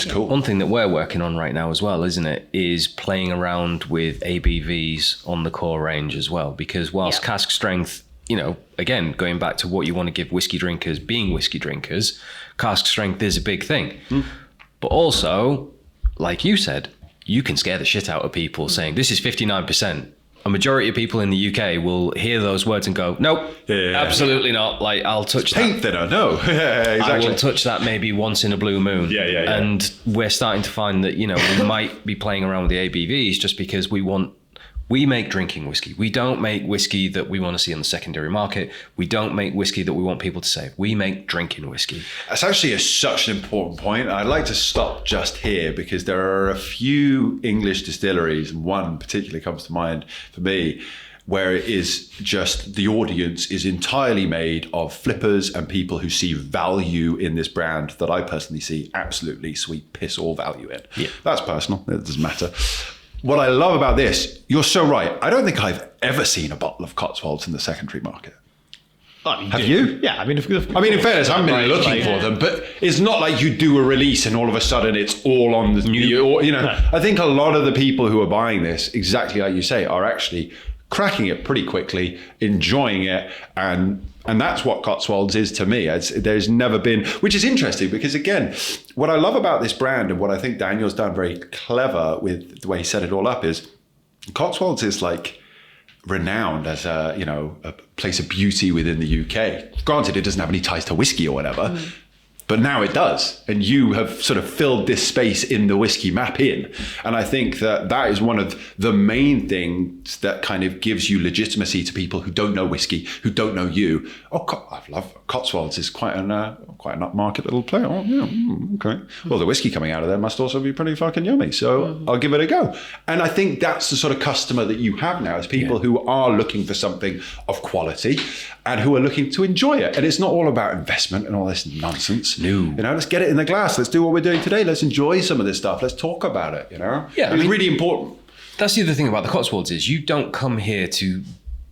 cool. One thing that we're working on right now as well, isn't it, is playing around with ABVs on the core range as well. Because whilst cask strength, again, going back to what you want to give whiskey drinkers, being whiskey drinkers, cask strength is a big thing. But also, like you said, you can scare the shit out of people saying this is 59%. A majority of people in the UK will hear those words and go, nope, absolutely not. Like, I'll touch paint thinner, no. Exactly. I will touch that maybe once in a blue moon. Yeah. And we're starting to find that, we might be playing around with the ABVs just because we make drinking whiskey. We don't make whiskey that we want to see on the secondary market. We don't make whiskey that we want people to say. We make drinking whiskey. That's actually such an important point. I'd like to stop just here because there are a few English distilleries, and one particularly comes to mind for me, where it is just the audience is entirely made of flippers and people who see value in this brand that I personally see absolutely sweet piss all value in. Yeah. That's personal. It doesn't matter. What I love about this, you're so right. I don't think I've ever seen a bottle of Cotswolds in the secondary market. Have you? Yeah, I mean, in fairness, I've been looking for them, but it's not like you do a release and all of a sudden it's all on the new. I think a lot of the people who are buying this, exactly like you say, are actually cracking it pretty quickly, enjoying it, and that's what Cotswolds is to me. There's never been, which is interesting because again, what I love about this brand and what I think Daniel's done very clever with the way he set it all up is Cotswolds is like renowned as a place of beauty within the UK. Granted, it doesn't have any ties to whiskey or whatever, but now it does. And you have sort of filled this space in the whiskey map in. And I think that is one of the main things that kind of gives you legitimacy to people who don't know whiskey, who don't know you. Oh, I love Cotswolds is quite an upmarket little player. Oh, yeah, okay. Well, the whiskey coming out of there must also be pretty fucking yummy. So I'll give it a go. And I think that's the sort of customer that you have now is people who are looking for something of quality and who are looking to enjoy it. And it's not all about investment and all this nonsense. No. Let's get it in the glass. Let's do what we're doing today. Let's enjoy some of this stuff. Let's talk about it, Yeah, it's really important. That's the other thing about the Cotswolds is you don't come here to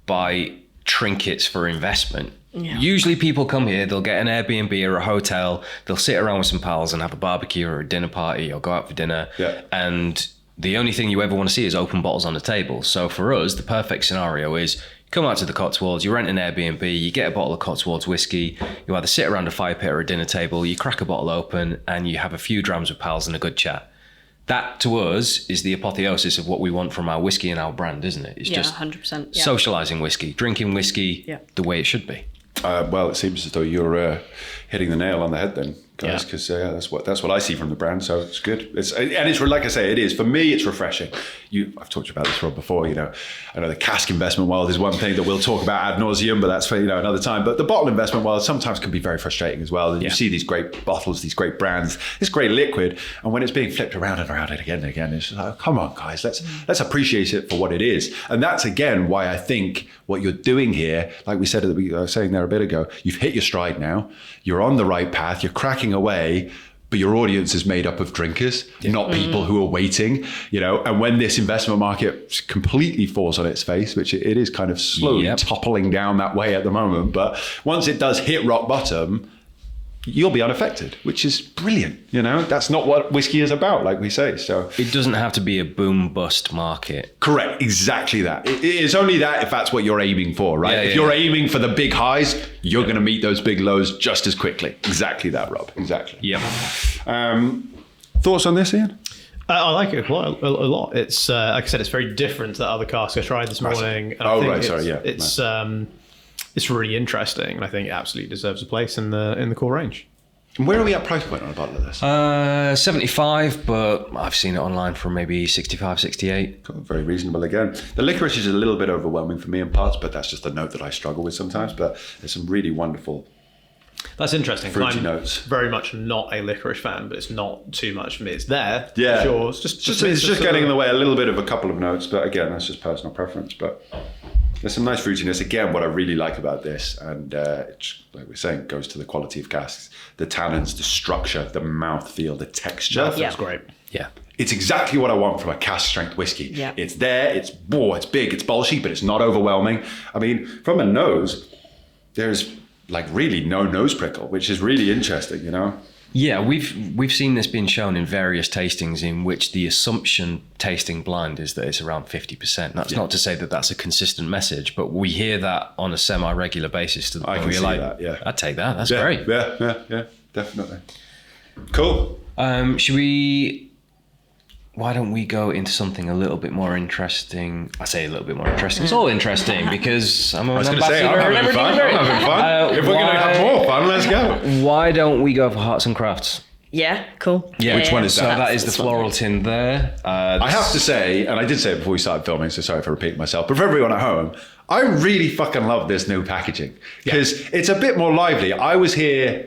buy trinkets for investment. Yeah. Usually people come here, they'll get an Airbnb or a hotel, they'll sit around with some pals and have a barbecue or a dinner party or go out for dinner. Yeah. And the only thing you ever want to see is open bottles on the table. So for us, the perfect scenario is come out to the Cotswolds, you rent an Airbnb, you get a bottle of Cotswolds whiskey, you either sit around a fire pit or a dinner table, you crack a bottle open and you have a few drams with pals and a good chat. That to us is the apotheosis of what we want from our whiskey and our brand, isn't it? It's just 100%, socializing whiskey, drinking whiskey the way it should be. Well, it seems as though you're hitting the nail on the head then, guys, because that's what I see from the brand. So it's good. It's like I say, it is for me. It's refreshing. I've talked to you about this, Rob, before. I know the cask investment world is one thing that we'll talk about ad nauseum, but that's for another time. But the bottle investment world sometimes can be very frustrating as well. And you see these great bottles, these great brands, this great liquid, and when it's being flipped around and around it again and again, it's just like, come on, guys, let's appreciate it for what it is. And that's again why I think what you're doing here, like we said I was saying there a bit ago, you've hit your stride now. You're on the right path. You're cracking away. but your audience is made up of drinkers, not people who are waiting, and when this investment market completely falls on its face, which it is kind of slowly toppling down that way at the moment, but once it does hit rock bottom, you'll be unaffected, which is brilliant. That's not what whiskey is about, like we say. So it doesn't have to be a boom bust market. Correct. Exactly that. It's only that if that's what you're aiming for, right? If you're aiming for the big highs, you're going to meet those big lows just as quickly. Exactly that, Rob. Exactly. Yep. Thoughts on this, Ian? I like it quite a lot. It's like I said, it's very different to the other casks I tried this morning. And I think it's really interesting, and I think it absolutely deserves a place in the core range. And where are we at price point on a bottle of this? 75, but I've seen it online for maybe 65, 68. Cool, very reasonable again. The licorice is a little bit overwhelming for me in parts, but that's just a note that I struggle with sometimes. But there's some really wonderful. That's interesting. Fruity I'm notes. Very much not a licorice fan, but it's not too much for me. It's there. Yeah. For sure. It's just getting in the way a little bit of a couple of notes, but again, that's just personal preference. But there's some nice fruitiness. Again, what I really like about this, and it's, like we're saying, goes to the quality of casks, the tannins, the structure, the mouthfeel, the texture. That's great. Yeah. It's exactly what I want from a cask strength whiskey. Yeah. It's there, it's big, it's bolshy, but it's not overwhelming. I mean, from a nose, there's like really no nose prickle, which is really interesting, Yeah, we've seen this being shown in various tastings in which the assumption tasting blind is that it's around 50%. That's not to say that that's a consistent message, but we hear that on a semi-regular basis to the point where you're like, I'd take that. That's great. Yeah, definitely. Cool. Why don't we go into something a little bit more interesting? I say a little bit more interesting. It's all interesting because I'm an ambassador. I'm having fun. If we're going to have more fun, let's go. Why don't we go for Hearts and Crafts? Yeah, cool. Yeah. Which one is So that? that is the floral tin there. I have to say, and I did say it before we started filming, so sorry for repeating myself, but for everyone at home, I really fucking love this new packaging because it's a bit more lively. I was here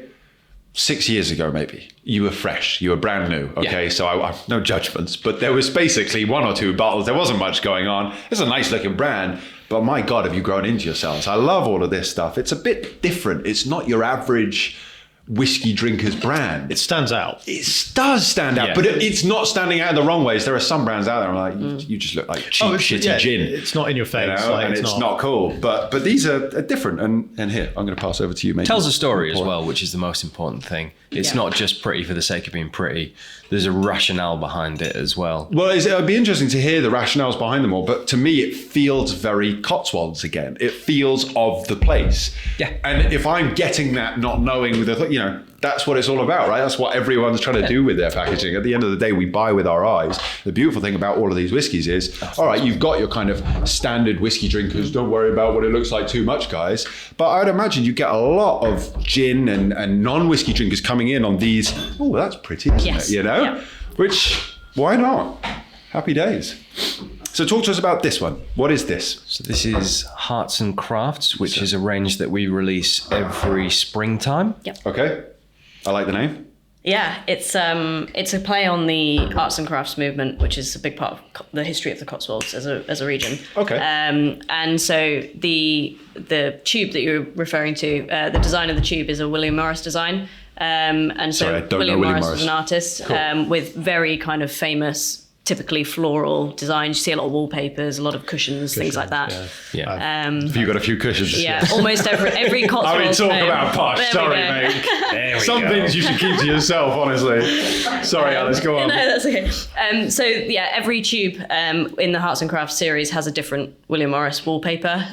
6 years ago, maybe. You were fresh. You were brand new. Okay, so I no judgments, but there was basically one or two bottles. There wasn't much going on. It's a nice looking brand, but my God, have you grown into yourselves? I love all of this stuff. It's a bit different. It's not your average whiskey drinkers brand. It stands out. It does stand out, but it's not standing out in the wrong ways. There are some brands out there I'm like, you just look like cheap, shitty gin. It's not in your face. And it's not cool. But these are different. And here, I'm going to pass over to you, mate. Tells a story as well, which is the most important thing. It's not just pretty for the sake of being pretty. There's a rationale behind it as well. Well, it'd be interesting to hear the rationales behind them all. But to me, it feels very Cotswolds again. It feels of the place. Yeah. And if I'm getting that, not knowing that's what it's all about, right? That's what everyone's trying to do with their packaging. At the end of the day, we buy with our eyes. The beautiful thing about all of these whiskeys is, all right, you've got your kind of standard whiskey drinkers. Don't worry about what it looks like too much, guys. But I'd imagine you get a lot of gin and non-whiskey drinkers coming in on these. Oh, that's pretty, isn't it? Yeah. Which, why not? Happy days. So talk to us about this one. What is this? So this is Hearts and Crafts, which is a range that we release every springtime. Yep. Okay. I like the name. Yeah, it's a play on the arts and crafts movement, which is a big part of the history of the Cotswolds as a region. Okay. And so the tube that you're referring to, the design of the tube is a William Morris design. And so Sorry, I don't William know William Morris Morris. is an artist Cool. with very kind of famous, typically floral designs. You see a lot of wallpapers, a lot of cushions, things like that. Yeah. Have you got a few cushions? Yeah, almost every Cotswolds talk home. about posh. There we Sorry, go. mate. Some things you should keep to yourself, honestly. Sorry, Alice, go on. No, that's okay. So yeah, every tube in the Hearts and Crafts series has a different William Morris wallpaper.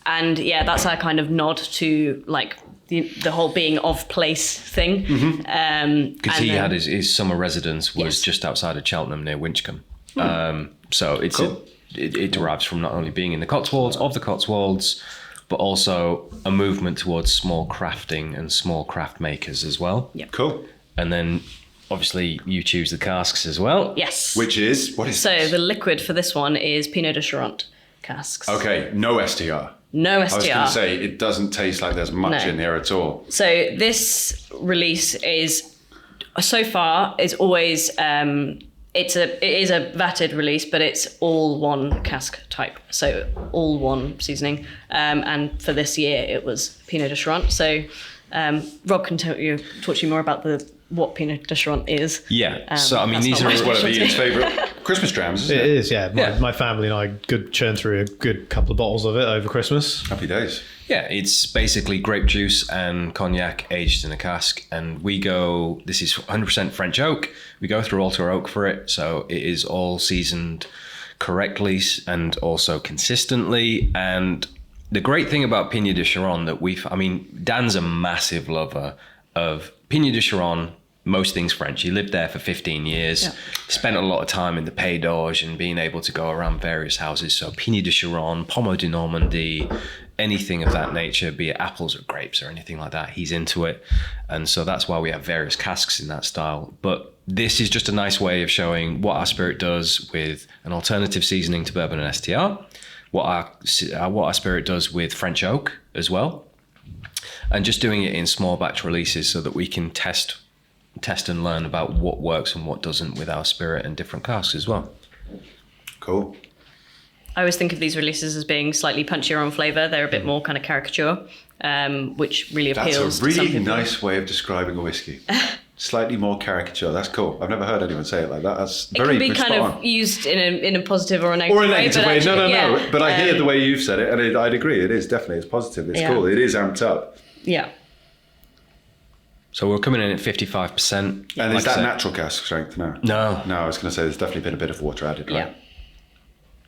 And yeah, that's our kind of nod to like the whole being of place thing. Because he had his summer residence was just outside of Cheltenham near Winchcombe. So it's it derives from not only being in the Cotswolds, of the Cotswolds, but also a movement towards small crafting and small craft makers as well. Yep. Cool. And then obviously you choose the casks as well. Yes. Which is, what is So this? the liquid for this one is Pinot de Charente casks. Okay, no STR. No I STR. was going to say, it doesn't taste like there's much No. in here at all. So this release is so far is always it is a vatted release, but it's all one cask type, so all one seasoning. And for this year, it was Pinot de Charente. So Rob can talk to you more about what Pinot de Chiron is. Yeah. So I mean, that's these not are my One of specialty. Ian's favourite Christmas drams, isn't It it? is, yeah. My family and I could churn through a good couple of bottles of it over Christmas. Happy days. Yeah, it's basically grape juice and cognac aged in a cask. And this is 100% French oak. We go through Alter oak for it. So it is all seasoned correctly and also consistently. And the great thing about Pinot de Chiron Dan's a massive lover of Pinot de Chiron, most things French. He lived there for 15 years, spent a lot of time in the Pays d'Auge and being able to go around various houses. So Pinot de Chiron, Pommeau de Normandie, anything of that nature, be it apples or grapes or anything like that, he's into it. And so that's why we have various casks in that style. But this is just a nice way of showing what our spirit does with an alternative seasoning to bourbon and STR, what our spirit does with French oak as well, and just doing it in small batch releases so that we can test and learn about what works and what doesn't with our spirit and different casks as well. Cool. I always think of these releases as being slightly punchier on flavour. They're a bit more kind of caricature, which really appeals That's a to some really people. nice way of describing a whiskey. Slightly more caricature. That's cool. I've never heard anyone say it like that. That's It very can be spot kind on. of used in a positive or a negative Or a way. negative but way. actually, No. yeah, But I hear the way you've said it, and I'd agree. It is definitely. It's positive. It's Yeah. cool. It is amped up. Yeah. So we're coming in at 55%. And is Like I that said- natural cask strength? No. No. No, I was going to say there's definitely been a bit of water added, right? Yeah.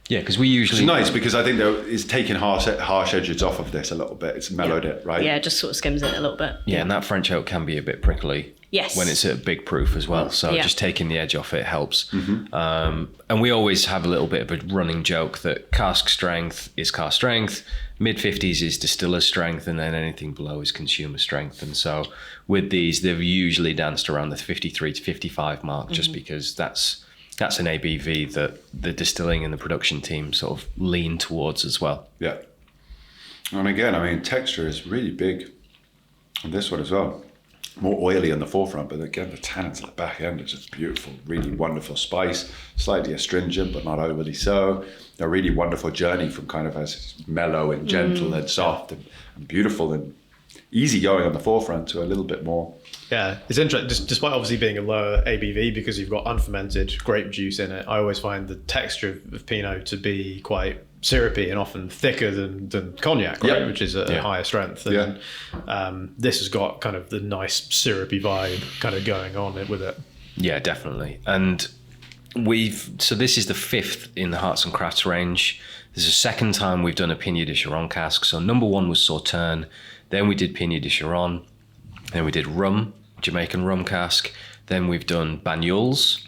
Yeah, because we Which is usually... nice because I think that it's taken harsh edges off of this a little bit. It's mellowed it, right? Yeah, it just sort of skims it a little bit. Yeah, and that French oak can be a bit prickly. Yes. When it's at big proof as well. So Yeah. just taking the edge off it helps. Mm-hmm. And we always have a little bit of a running joke that cask strength is cask strength, mid-50s is distiller's strength, and then anything below is consumer strength. And so with these, they've usually danced around the 53 to 55 mark just because that's an ABV that the distilling and the production team sort of lean towards as well. Yeah. And again, I mean, texture is really big on this one as well. More oily on the forefront, but again, the tannins at the back end are just beautiful, really wonderful spice, slightly astringent, but not overly so. A really wonderful journey from kind of as mellow and gentle and soft and beautiful and easy going on the forefront to a little bit more. Yeah, it's interesting. Despite obviously being a lower ABV because you've got unfermented grape juice in it, I always find the texture of Pinot to be quite syrupy and often thicker than cognac, right? Yeah. Which is a higher strength. And, this has got kind of the nice syrupy vibe kind of going on with it. Yeah, definitely. And so this is the 5th in the Hearts and Crafts range. This is the second time we've done a Pinot de Chiron cask. So number 1 was Sauterne, then we did Pinot de Chiron, then we did rum, Jamaican rum cask, then we've done Banyuls.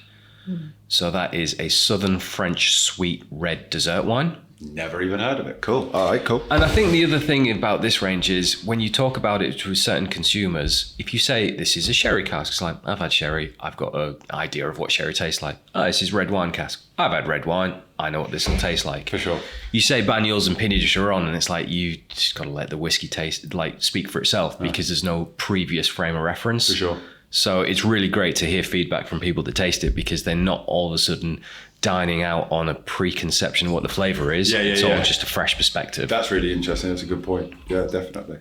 So that is a southern French sweet red dessert wine. Never even heard of it. Cool. All right, cool. And I think the other thing about this range is when you talk about it to certain consumers, if you say this is a sherry cask, it's like, I've had sherry, I've got an idea of what sherry tastes like. Oh, this is red wine cask. I've had red wine, I know what this will taste like. For sure. You say Banyuls and Pinot de Chiron, and it's like you just got to let the whiskey taste, like, speak for itself because there's no previous frame of reference. For sure. So it's really great to hear feedback from people that taste it because they're not all of a sudden dining out on a preconception of what the flavour is. It's all just a fresh perspective. That's really interesting. That's a good point. Yeah, definitely.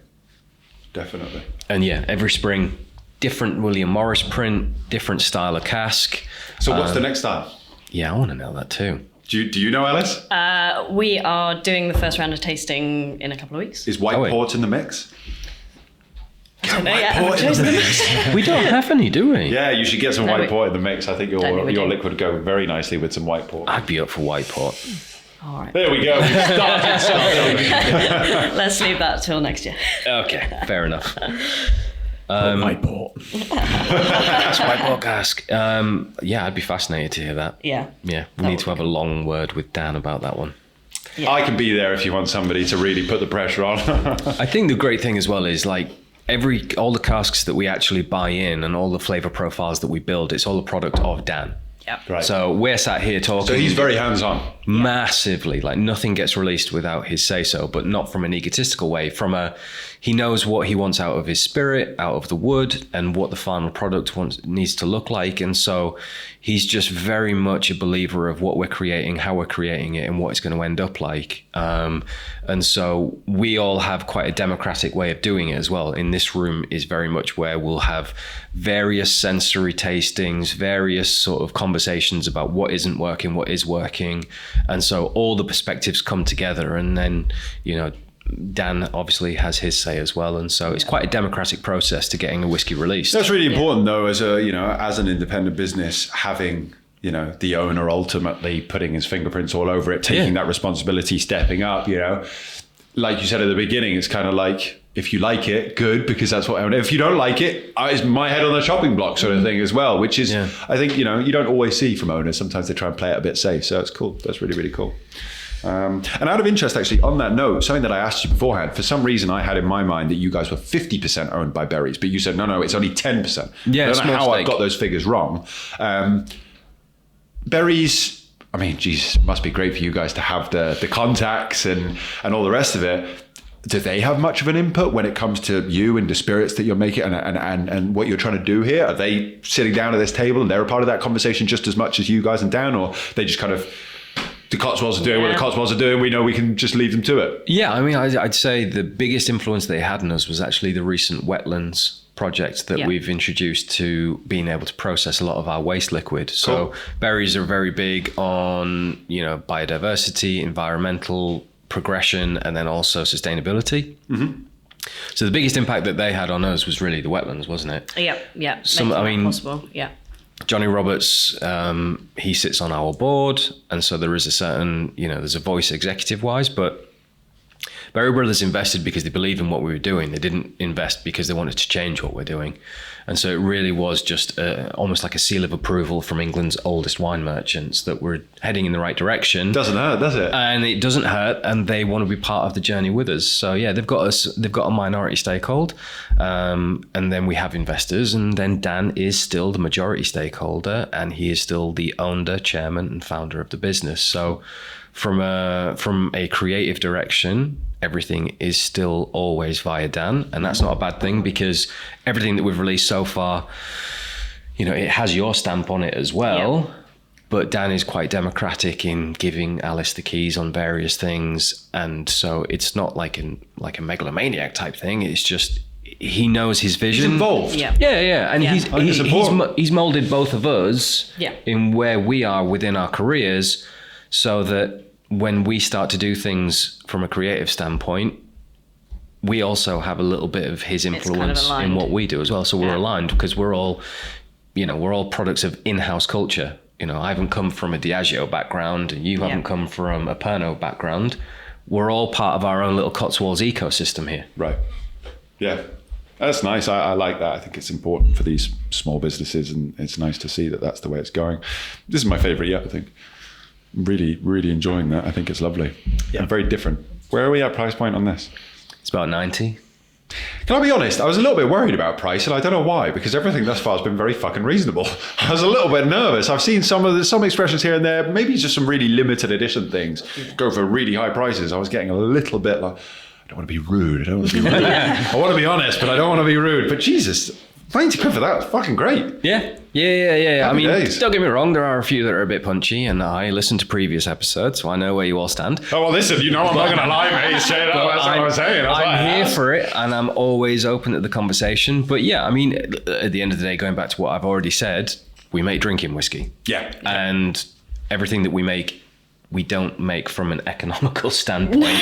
Definitely. And yeah, every spring, different William Morris print, different style of cask. So what's the next style? Yeah, I want to know that too. Do you know, Alice? We are doing the first round of tasting in a couple of weeks. Is white port in the mix? I don't know yet. I haven't chosen them. We don't have any, do we? Yeah, you should get some No, white we- port in the mix. I think Don't think we your do. liquid would go very nicely with some white port. I'd be up for white port. All right. There we go. We started. Let's leave that till next year. Okay, fair enough. White port. White port cask. Yeah, I'd be fascinated to hear that. Yeah. Yeah, we need to have a long word with Dan about that one. I can be there if you want somebody to really put the pressure on. I think the great thing as well is like all the casks that we actually buy in and all the flavor profiles that we build, it's all a product of Dan. Yeah. Right. So we're sat here talking. So he's very hands-on. Massively. Like nothing gets released without his say-so, but not from an egotistical way. He knows what he wants out of his spirit, out of the wood, and what the final product needs to look like. And so he's just very much a believer of what we're creating, how we're creating it, and what it's going to end up like. And so we all have quite a democratic way of doing it as well. In this room is very much where we'll have various sensory tastings, various sort of conversations about what isn't working, what is working. And so all the perspectives come together, and then, Dan obviously has his say as well, and so it's quite a democratic process to getting a whiskey released. That's really important, though, as an independent business, having the owner ultimately putting his fingerprints all over it, taking that responsibility, stepping up. Like you said at the beginning, it's kind of like, if you like it, good, because that's what I want. If you don't like it, it's my head on the chopping block sort of thing as well, which is, I think, you don't always see from owners. Sometimes they try and play it a bit safe. So it's cool. That's really, really cool. And out of interest, actually, on that note, something that I asked you beforehand, for some reason I had in my mind that you guys were 50% owned by berries, but you said, no, it's only 10%. Yeah, I don't know how stake. I've got those figures wrong. Berries, I mean, geez, it must be great for you guys to have the contacts and all the rest of it. Do they have much of an input when it comes to you and the spirits that you're making and what you're trying to do here? Are they sitting down at this table and they're a part of that conversation just as much as you guys and Dan, or they just kind of, the Cotswolds are doing what the Cotswolds are doing, we know we can just leave them to it? Yeah, I mean, I'd say the biggest influence they had on us was actually the recent wetlands project that we've introduced to being able to process a lot of our waste liquid. So berries are very big on, biodiversity, environmental progression, and then also sustainability. Mm-hmm. So the biggest impact that they had on us was really the wetlands, wasn't it? Yeah. Possible. Yeah. Johnny Roberts, he sits on our board, and so there is a certain, there's a voice executive-wise, but Berry Brothers invested because they believe in what we were doing. They didn't invest because they wanted to change what we're doing. And so it really was just almost like a seal of approval from England's oldest wine merchants that we're heading in the right direction. Doesn't hurt, does it? And it doesn't hurt, and they want to be part of the journey with us. So yeah, they've got a minority stakeholder, and then we have investors, and then Dan is still the majority stakeholder, and he is still the owner, chairman, and founder of the business. So from a creative direction, everything is still always via Dan, and that's not a bad thing, because everything that we've released so far, it has your stamp on it as well. Yeah. But Dan is quite democratic in giving Alice the keys on various things, and so it's not like a megalomaniac type thing. It's just he knows his vision. He's involved. Yeah, and he's molded both of us in where we are within our careers, so that when we start to do things from a creative standpoint, we also have a little bit of his influence in what we do as well. So we're aligned, because we're all products of in-house culture. I haven't come from a Diageo background, and you haven't come from a Pernod background. We're all part of our own little Cotswolds ecosystem here. Right. Yeah. That's nice. I like that. I think it's important for these small businesses, and it's nice to see that that's the way it's going. This is my favorite yet, I think. Really, really enjoying that. I think it's lovely. Yeah. And very different. Where are we at price point on this? It's about 90. Can I be honest? I was a little bit worried about price, and I don't know why, because everything thus far has been very fucking reasonable. I was a little bit nervous. I've seen some expressions here and there, maybe just some really limited edition things go for really high prices. I was getting a little bit like, I don't want to be rude. I want to be honest, but I don't want to be rude. But Jesus, 90 quid for that, fucking great. Yeah. I mean, don't get me wrong, there are a few that are a bit punchy, and I listened to previous episodes, so I know where you all stand. Oh, well, listen, I'm not going to lie, mate. Straight up, that's what I'm saying. I'm here for it, and I'm always open to the conversation. But yeah, I mean, at the end of the day, going back to what I've already said, we make drinking whiskey. Yeah. And everything that we make, we don't make from an economical standpoint.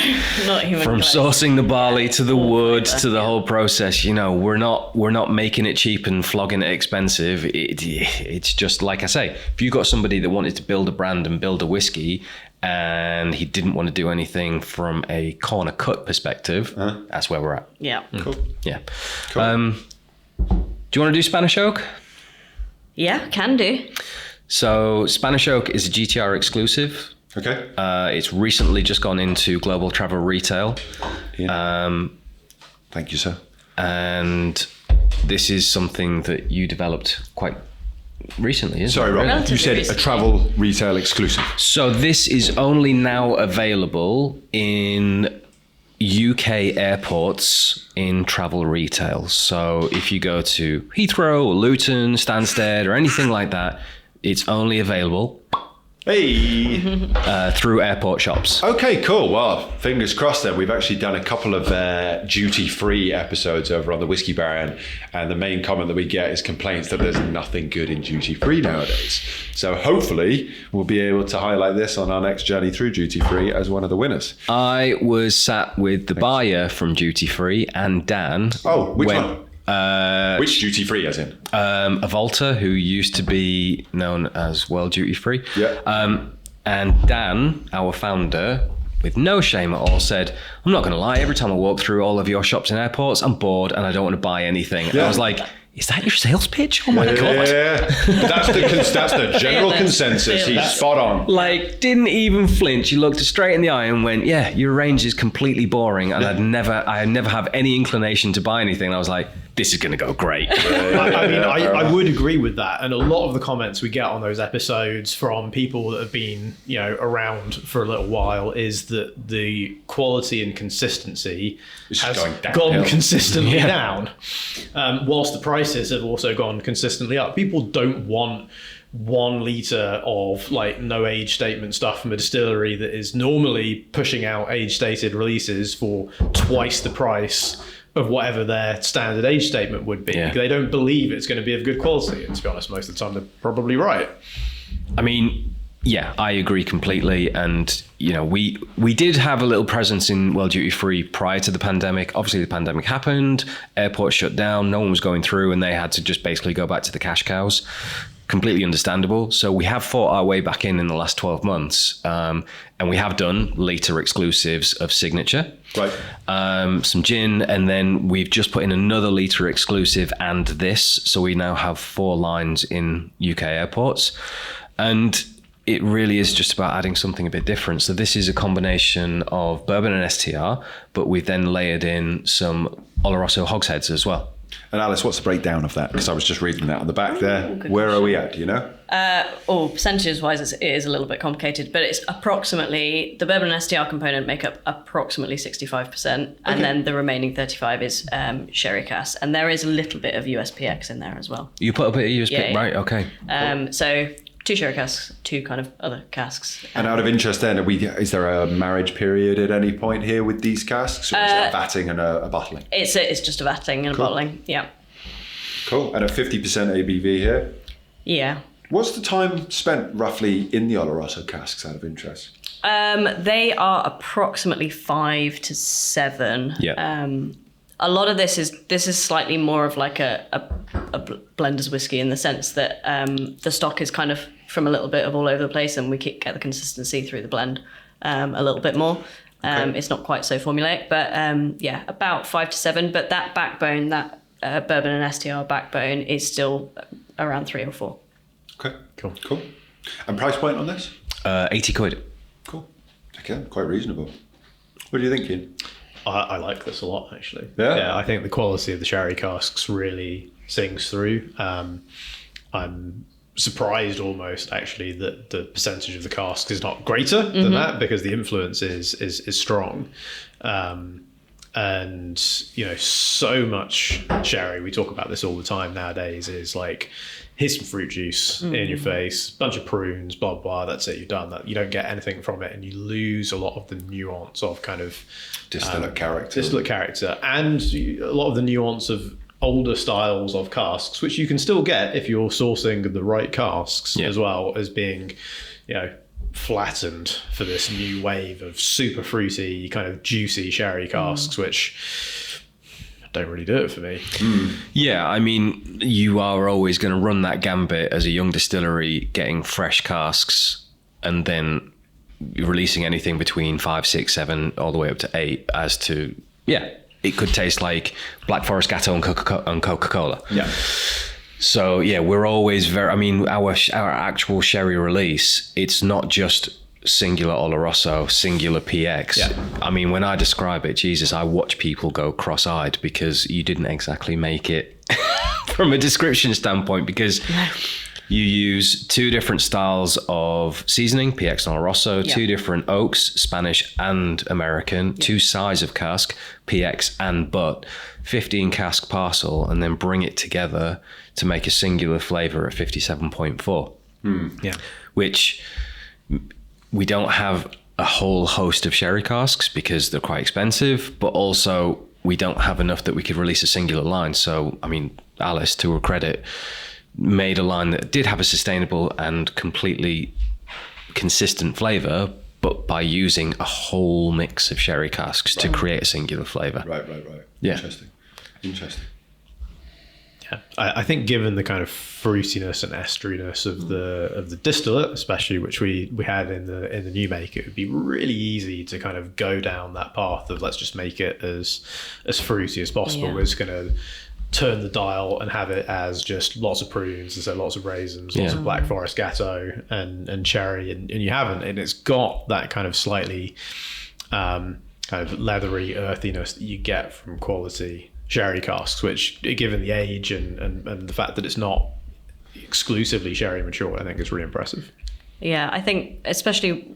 Not even from close. Sourcing the barley to the wood to the whole process. We're not making it cheap and flogging it expensive. It's just like I say, if you got somebody that wanted to build a brand and build a whiskey, and he didn't want to do anything from a corner cut perspective, that's where we're at. Yeah. Cool. Yeah. Cool. Do you want to do Spanish Oak? Yeah, can do. So Spanish Oak is a GTR exclusive. Okay. It's recently just gone into global travel retail. Yeah. Thank you, sir. And this is something that you developed quite recently, isn't Sorry, it? Rob, Relatively you said recently. a travel retail exclusive. So this is only now available in UK airports in travel retail. So if you go to Heathrow or Luton, Stansted or anything like that, it's only available Hey. through airport shops. Okay, cool. Well, fingers crossed then. We've actually done a couple of duty-free episodes over on the Whiskey Baron, and the main comment that we get is complaints that there's nothing good in duty-free nowadays. So hopefully we'll be able to highlight this on our next journey through duty-free as one of the winners. I was sat with the buyer from Duty Free and Dan. Oh, which when- one? Which duty-free as in? A Volta, who used to be known as World Duty Free. Yeah. And Dan, our founder, with no shame at all, said, I'm not going to lie, every time I walk through all of your shops and airports, I'm bored and I don't want to buy anything. And Yeah. I was like, is that your sales pitch? Oh my God. Yeah, that's the general Yeah, consensus. He's yeah. spot on. Like, didn't even flinch. He looked us straight in the eye and went, yeah, your range is completely boring. And I never have any inclination to buy anything. And I was like, this is going to go great. I would agree with that. And a lot of the comments we get on those episodes from people that have been, around for a little while is that the quality and consistency It's has going downhill. gone consistently down, whilst the prices have also gone consistently up. People don't want 1 litre of no age statement stuff from a distillery that is normally pushing out age stated releases for twice the price of whatever their standard age statement would be. Yeah. They don't believe it's going to be of good quality. And to be honest, most of the time they're probably right. I mean, yeah, I agree completely. And, we did have a little presence in World Duty Free prior to the pandemic. Obviously, the pandemic happened, airports shut down, no one was going through, and they had to just basically go back to the cash cows. Completely understandable. So we have fought our way back in the last 12 months. And we have done litre exclusives of Signature. Right. Some gin, and then we've just put in another litre exclusive and this. So we now have 4 lines in UK airports. And it really is just about adding something a bit different. So this is a combination of bourbon and STR, but we've then layered in some Oloroso hogsheads as well. And Alice, what's the breakdown of that? Because I was just reading that on the back there. Where are we at, do you know? Percentages wise, it is a little bit complicated, but it's approximately, the bourbon and STR component make up approximately 65%, and then the remaining 35 is sherry cask, and there is a little bit of USPX in there as well. You put a bit of USP, Yeah, yeah. right? Okay. So 2 sherry casks, 2 kind of other casks. And out of interest then, is there a marriage period at any point here with these casks? Or is it a vatting and a bottling? It's just a vatting and a bottling, yeah. Cool. And a 50% ABV here. Yeah. What's the time spent roughly in the Oloroso casks out of interest? They are approximately 5 to 7. Yeah. A lot of this is slightly more of like a blender's whiskey in the sense that the stock is kind of from a little bit of all over the place, and we get the consistency through the blend a little bit more. Okay. It's not quite so formulaic, but about 5 to 7. But that backbone, that bourbon and STR backbone, is still around 3 or 4. Okay. Cool. And price point on this? 80 quid. Cool. Okay, quite reasonable. What are you thinking? I like this a lot, actually. Yeah? I think the quality of the sherry casks really sings through. I'm surprised almost, actually, that the percentage of the cask is not greater than that, because the influence is strong. And, so much sherry, we talk about this all the time nowadays, is like, here's some fruit juice in your face, bunch of prunes, blah, blah, that's it, you've done that. You don't get anything from it, and you lose a lot of the nuance of kind of Distillate character. And a lot of the nuance of older styles of casks, which you can still get if you're sourcing the right casks as well as being, flattened for this new wave of super fruity, kind of juicy sherry casks, which don't really do it for me. Yeah, I mean, you are always going to run that gambit as a young distillery, getting fresh casks and then releasing anything between 5, 6, 7, all the way up to 8 as to, it could taste like Black Forest Gatto and Coca-Cola. Yeah. So, we're always our actual sherry release, it's not just singular Oloroso, singular PX. Yeah. I mean, when I describe it, Jesus, I watch people go cross-eyed because you didn't exactly make it from a description standpoint, because You use 2 different styles of seasoning, PX and Oloroso, 2 different oaks, Spanish and American, 2 size of cask, PX and butt, 15 cask parcel, and then bring it together to make a singular flavour at 57.4. Yeah. Which we don't have a whole host of sherry casks because they're quite expensive, but also we don't have enough that we could release a singular line. So, I mean, Alice, to her credit, made a line that did have a sustainable and completely consistent flavour, but by using a whole mix of sherry casks to create a singular flavour. Right. Yeah. Interesting. Yeah, I think given the kind of fruitiness and esteriness of the distillate, especially which we had in the new make, it would be really easy to kind of go down that path of let's just make it as fruity as possible. We're just going to turn the dial and have it as just lots of prunes, and so lots of raisins, lots of Black Forest Gatto and cherry, and you haven't, and it's got that kind of slightly kind of leathery earthiness that you get from quality sherry casks, which, given the age and the fact that it's not exclusively sherry mature, I think is really impressive. Yeah, I think especially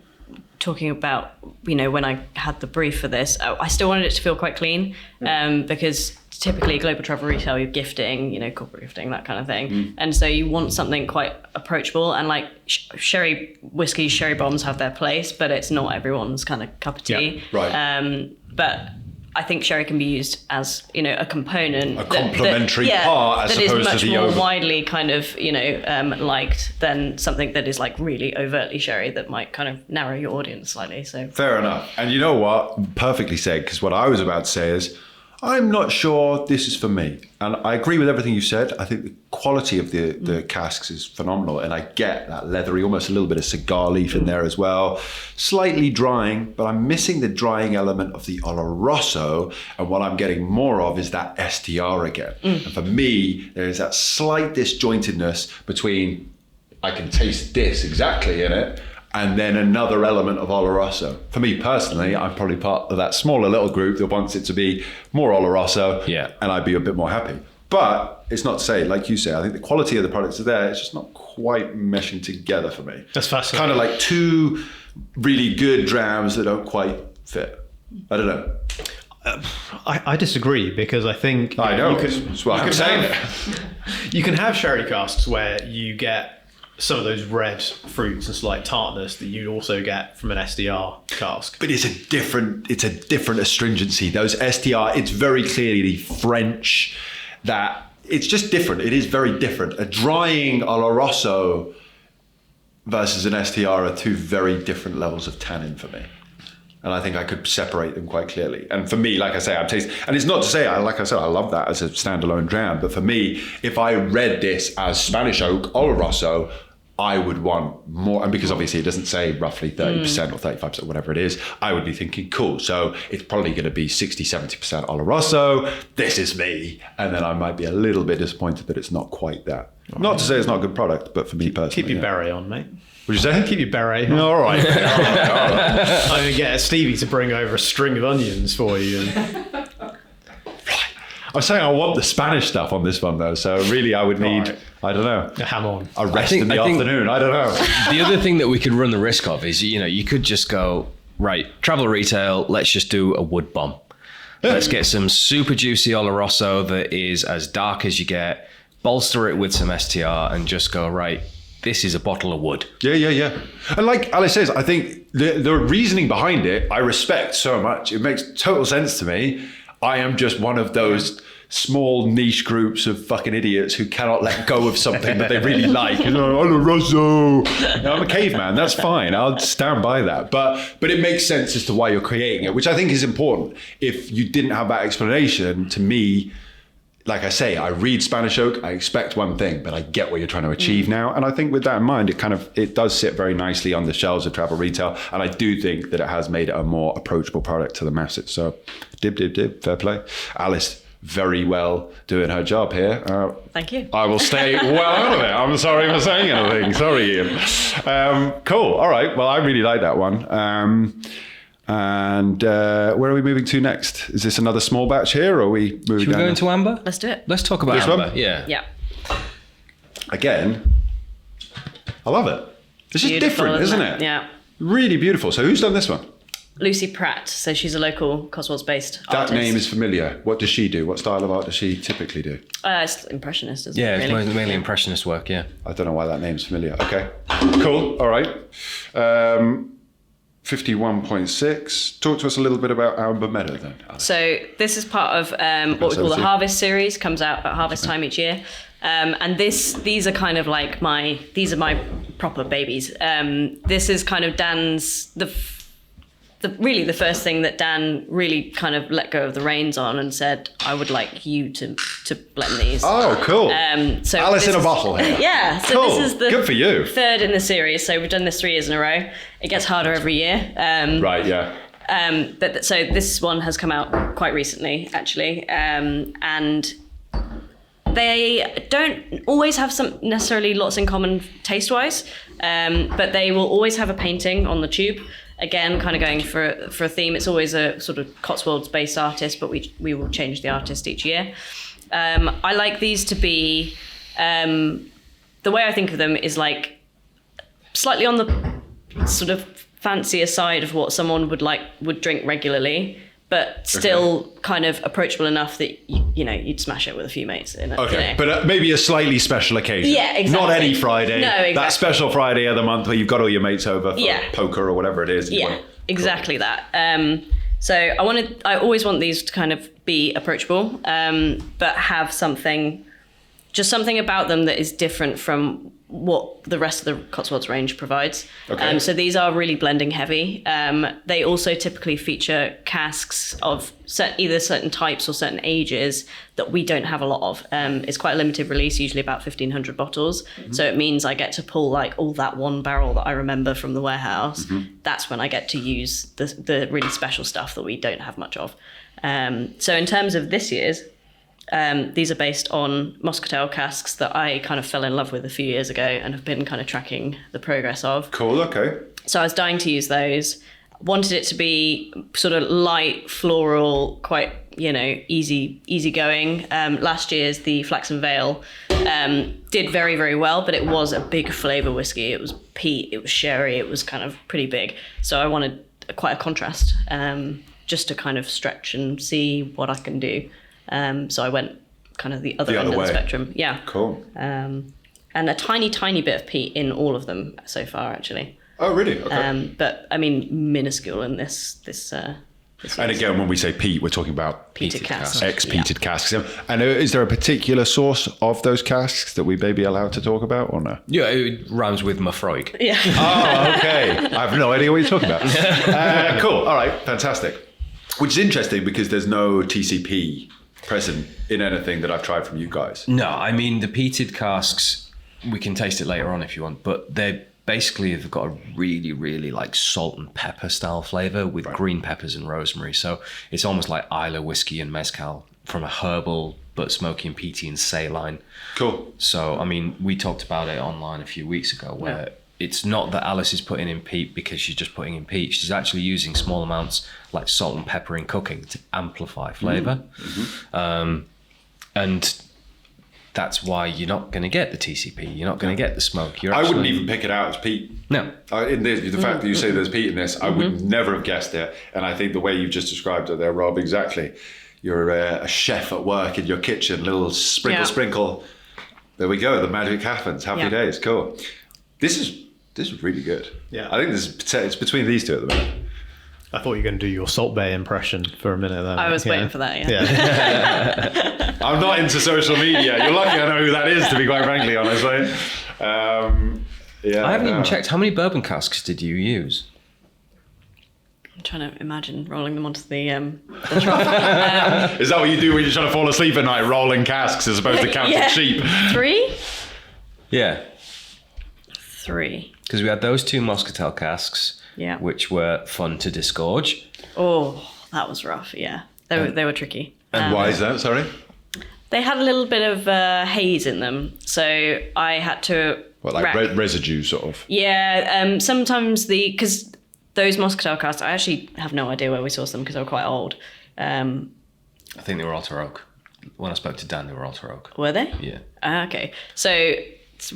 talking about, when I had the brief for this, I still wanted it to feel quite clean, because typically global travel retail, you're gifting, corporate gifting, that kind of thing. And so you want something quite approachable, and like sherry whiskeys, sherry bombs have their place, but it's not everyone's kind of cup of tea. Yeah, right. But I think sherry can be used as, a component, a complementary part, as that is opposed much to the more widely kind of, liked than something that is like really overtly sherry that might kind of narrow your audience slightly. So fair enough. And you know what? Perfectly said, because what I was about to say is, I'm not sure this is for me. And I agree with everything you said. I think the quality of the casks is phenomenal. And I get that leathery, almost a little bit of cigar leaf in there as well. Slightly drying, but I'm missing the drying element of the Oloroso. And what I'm getting more of is that STR again. And for me, there is that slight disjointedness between, I can taste this exactly in it, and then another element of Oloroso. For me personally, I'm probably part of that smaller little group that wants it to be more Oloroso, and I'd be a bit more happy. But it's not to say, like you say, I think the quality of the products are there. It's just not quite meshing together for me. That's fascinating. Kind of like 2 really good drams that don't quite fit. I don't know. I disagree, because I think I know. That's what I'm saying. You can have sherry casks where you get some of those red fruits and slight tartness that you also get from an SDR cask. But it's a different astringency. Those SDR, it's very clearly French, that it's just different. It is very different. A drying Oloroso versus an STR are 2 very different levels of tannin for me. And I think I could separate them quite clearly. And for me, like I say, I'm tasting, and it's not to say, like I said, I love that as a standalone dram, but for me, if I read this as Spanish oak Oloroso, I would want more, and because obviously it doesn't say roughly 30% or 35%, whatever it is, I would be thinking, cool, so it's probably going to be 60, 70% Oloroso, this is me, and then I might be a little bit disappointed that it's not quite that. Not to say it's not a good product, but for me personally. Keep your beret on, mate. Would you say? Keep your beret on. All right. I'm going to get Stevie to bring over a string of onions for you. I'm saying I want the Spanish stuff on this one, though, so really I would need, I don't know, a ham on. A rest in the afternoon, I don't know. The other thing that we could run the risk of is, you could just go, right, travel retail, let's just do a wood bomb. Let's get some super juicy Oloroso that is as dark as you get, bolster it with some STR, and just go, right, this is a bottle of wood. Yeah. And like Alice says, I think the reasoning behind it, I respect so much. It makes total sense to me. I am just one of those small niche groups of fucking idiots who cannot let go of something that they really like. Oloroso. I'm a caveman. That's fine. I'll stand by that. But it makes sense as to why you're creating it, which I think is important. If you didn't have that explanation, to me, like I say, I read Spanish oak, I expect one thing, but I get what you're trying to achieve now. And I think with that in mind, it does sit very nicely on the shelves of travel retail. And I do think that it has made it a more approachable product to the masses. So dib, fair play. Alice, very well doing her job here. Thank you. I will stay well out of it. I'm sorry for saying anything. Sorry, Ian. Cool. All right. Well, I really like that one. And where are we moving to next? Is this another small batch here, or are we moving Should we down go into amber? Let's do it. Let's talk about This amber. one? Yeah. Yeah. Again, I love it. It's just Beautiful, different, isn't it? Yeah. Really beautiful. So who's done this one? Lucy Pratt. So she's a local Cotswolds-based artist. That name is familiar. What does she do? What style of art does she typically do? It's impressionist, isn't it? Yeah, really? it's mainly impressionist work, yeah. I don't know why that name's familiar. Okay, cool. All right. 51.6. Talk to us a little bit about Amber Meadow then, Alice. So this is part of what we call the Harvest series. Comes out at harvest time each year. And these are kind of like my proper babies. This is kind of Dan's really the first thing that Dan really kind of let go of the reins on and said, I would like you to blend these. Oh, cool. So Alice in a bottle here. Yeah. So Cool. this is the Good for you. third in the series. So we've done this 3 years in a row. It gets harder every year. Right, yeah. So this one has come out quite recently, actually. And they don't always have necessarily lots in common taste-wise, but they will always have a painting on the tube. Again, kind of going for a theme. It's always a sort of Cotswolds-based artist, but we will change the artist each year. I like these to be, the way I think of them is like slightly on the sort of fancier side of what someone would drink regularly, but still kind of approachable enough that you'd smash it with a few mates. Okay, but maybe a slightly special occasion. Yeah, exactly. Not any Friday. No, exactly. That special Friday of the month where you've got all your mates over for Yeah. poker or whatever it is. Yeah, exactly that. So I always want these to kind of be approachable, but have something about them that is different from what the rest of the Cotswolds range provides. Okay. So these are really blending heavy. They also typically feature casks of either certain types or certain ages that we don't have a lot of. It's quite a limited release, usually about 1,500 bottles. Mm-hmm. So it means I get to pull like all that one barrel that I remember from the warehouse. Mm-hmm. That's when I get to use the really special stuff that we don't have much of. So in terms of this year's, these are based on Muscatel casks that I kind of fell in love with a few years ago and have been kind of tracking the progress of. Cool, okay. So I was dying to use those. Wanted it to be sort of light, floral, quite, easy going. Last year's, the Flaxen Vale, did very, very well, but it was a big flavour whiskey. It was peat, it was sherry, it was kind of pretty big. So I wanted quite a contrast, just to kind of stretch and see what I can do. So I went kind of the other end of the spectrum. Yeah. Cool. And a tiny, tiny bit of peat in all of them so far, actually. Oh, really? Okay. But I mean, minuscule in this And again, when we say peat, we're talking about peated casks. Ex-peated casks. And is there a particular source of those casks that we may be allowed to talk about or no? Yeah, it rhymes with Mafroig. Yeah. Oh, okay. I have no idea what you're talking about. Cool. All right. Fantastic. Which is interesting because there's no TCP present in anything that I've tried from you guys. No, I mean, the peated casks, we can taste it later on if you want, but they've got a really, really like salt and pepper style flavor with green peppers and rosemary. So it's almost like Isla whiskey and mezcal from a herbal but smoky and peaty and saline. Cool. So, I mean, we talked about it online a few weeks ago where it's not that Alice is putting in peat because she's just putting in peat. She's actually using small amounts like salt and pepper in cooking to amplify flavor. Mm-hmm. And that's why you're not going to get the TCP. You're not going to get the smoke. I wouldn't even pick it out as peat. No. The fact that you say there's peat in this, I would never have guessed it. And I think the way you've just described it there, Rob, exactly. You're a chef at work in your kitchen, little sprinkle. There we go. The magic happens. Happy days. Cool. This is really good. Yeah. I think it's between these two at the minute. I thought you were going to do your Salt Bay impression for a minute there. I was waiting for that, yeah. I'm not into social media. You're lucky I know who that is, to be quite frankly, honestly. I haven't even checked. How many bourbon casks did you use? I'm trying to imagine rolling them onto the trough. Is that what you do when you're trying to fall asleep at night, rolling casks as opposed to counting sheep? 3? Yeah. 3. Because we had those 2 Muscatel casks, which were fun to disgorge. Oh, that was rough, yeah. They were tricky. And why is that, sorry? They had a little bit of haze in them, so I had to... What, like residue, sort of? Yeah, sometimes because those Muscatel casks, I actually have no idea where we sourced them because they were quite old. I think they were Alter Oak. When I spoke to Dan, they were Alter Oak. Were they? Yeah. Okay. So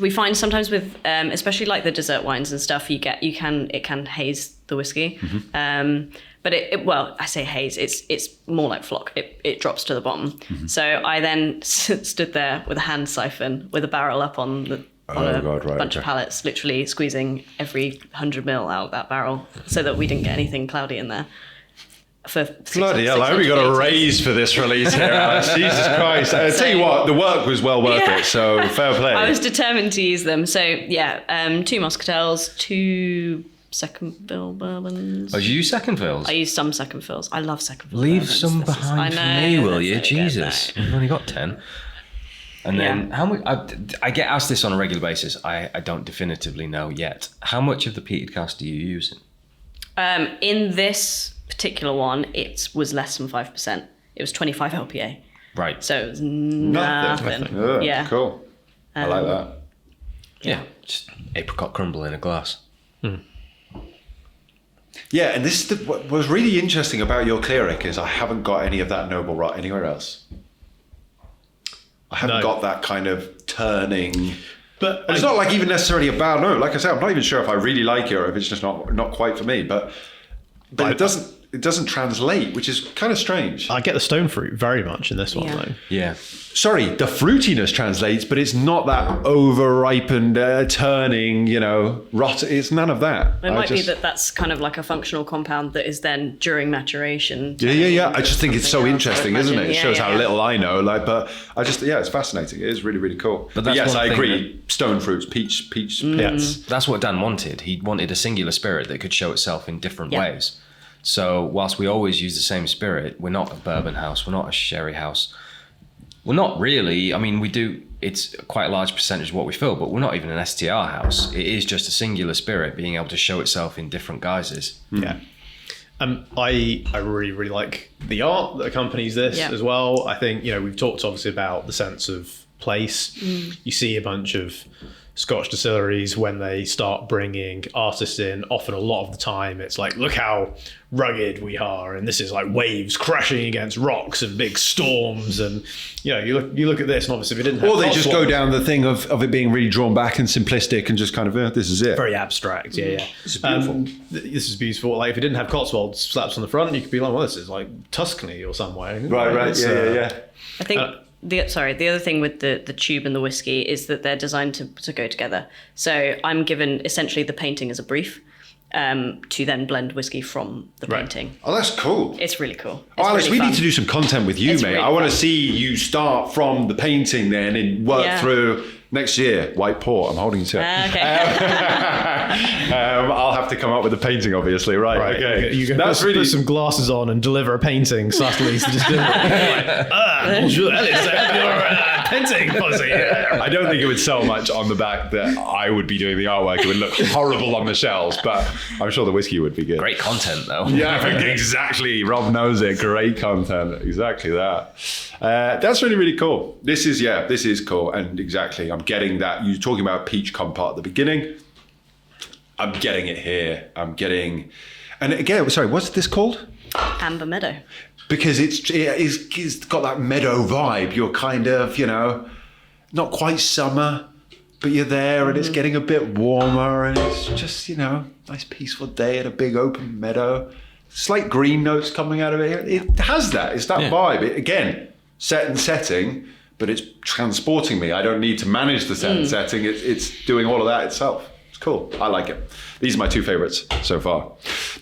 we find sometimes with especially like the dessert wines and stuff, it can haze the whiskey. But I say haze, it's more like flock. It drops to the bottom. So I then stood there with a hand siphon with a barrel up on a bunch of pallets, literally squeezing every 100 ml out of that barrel so that we didn't get anything cloudy in there. Bloody hell, I hope we got a raise for this release here, Alice. Jesus Christ. I tell you what, the work was well worth it, so fair play. I was determined to use them. So, 2 Muscatels, 2 second fill bourbons. Oh, you use second fills? I use some second fills. I love second fill Leave bourbons. some behind for me, will you? Jesus. We've only got 10. And then how much? I get asked this on a regular basis. I don't definitively know yet. How much of the peated cask do you use? In this particular one, it was less than 5%. It was 25 LPA. Right. So it was nothing. Yeah. Cool. I like that. Yeah. Just apricot crumble in a glass. Yeah, and this is what was really interesting about your cleric is I haven't got any of that noble rot anywhere else. I haven't got that kind of turning. But it's not like even necessarily a bad note. Like I said, I'm not even sure if I really like it or if it's just not quite for me. But it doesn't translate, which is kind of strange. I get the stone fruit very much in this one, though. Yeah. Sorry, the fruitiness translates, but it's not that over-ripened, turning, rot. It's none of that. It might be that's kind of like a functional compound that is then during maturation. Yeah. I just think it's so else, interesting, isn't it? It shows how little I know. But it's fascinating. It is really, really cool. But yes, I agree. Stone fruits, peach pits. That's what Dan wanted. He wanted a singular spirit that could show itself in different ways. So whilst we always use the same spirit, we're not a bourbon house, we're not a sherry house. We're not really, I mean, we do, it's quite a large percentage of what we fill, but we're not even an STR house. It is just a singular spirit being able to show itself in different guises. Yeah. I really, really like the art that accompanies this as well. I think, we've talked obviously about the sense of place. You see a bunch of Scotch distilleries when they start bringing artists in, often a lot of the time it's like, look how rugged we are, and this is like waves crashing against rocks and big storms, and you look at this, and obviously if it didn't have they just go down the thing of it being really drawn back and simplistic and just kind of this is it. Very abstract. This is beautiful. This is beautiful. Like if it didn't have Cotswolds slaps on the front, you could be like, well, this is like Tuscany or somewhere. Right. Yeah. I think the other thing with the tube and the whiskey is that they're designed to go together. So I'm given essentially the painting as a brief to then blend whiskey from the painting. Oh, that's cool. It's really cool. Alice, we need to do some content with you, mate. Really I want to see you start from the painting then and work through next year. White port, I'm holding you to it. Okay. I'll have to come up with a painting, obviously. Right. Okay. You can put some glasses on and deliver a painting subtly to distillery. Bonjour, Alice, I have your painting policy. I don't think it would sell much on the back that I would be doing the artwork. It would look horrible on the shelves, but I'm sure the whiskey would be good. Great content, though. Yeah, exactly. Rob knows it. Great content. Exactly that. That's really, really cool. This is cool. And exactly, I'm getting that. You're talking about peach compote at the beginning. I'm getting it here. And again, sorry, what's this called? Amber Meadow. Because it's got that meadow vibe. You're kind of, not quite summer, but you're there and it's getting a bit warmer and it's just, nice peaceful day at a big open meadow. Slight green notes coming out of it. It has that. It's that vibe. Again, set and setting, but it's transporting me. I don't need to manage the set and setting. It's doing all of that itself. It's cool. I like it. These are my two favorites so far.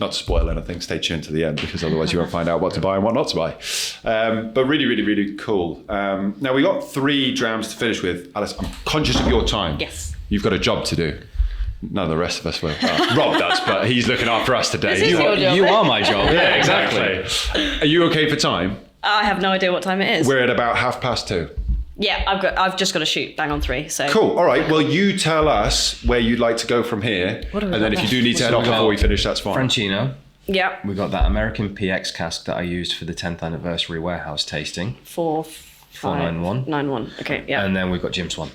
Not to spoil anything, stay tuned to the end because otherwise you won't find out what to buy and what not to buy. But really, really, really cool. Now we got 3 drams to finish with. Alice, I'm conscious of your time. Yes. You've got a job to do. None of the rest of us will. Rob does, but he's looking after us today. This is your job, you are my job. Yeah, exactly. Are you okay for time? I have no idea what time it is. We're at about 2:30. Yeah, I've just got to shoot bang on 3. So cool. All right. Well, you tell us where you'd like to go from here, and then if you do need to head off before we finish, that's fine. Francino. Yeah. We got that American PX cask that I used for the 10th anniversary warehouse tasting. 491. Okay. Yeah. And then we've got Jim Swan.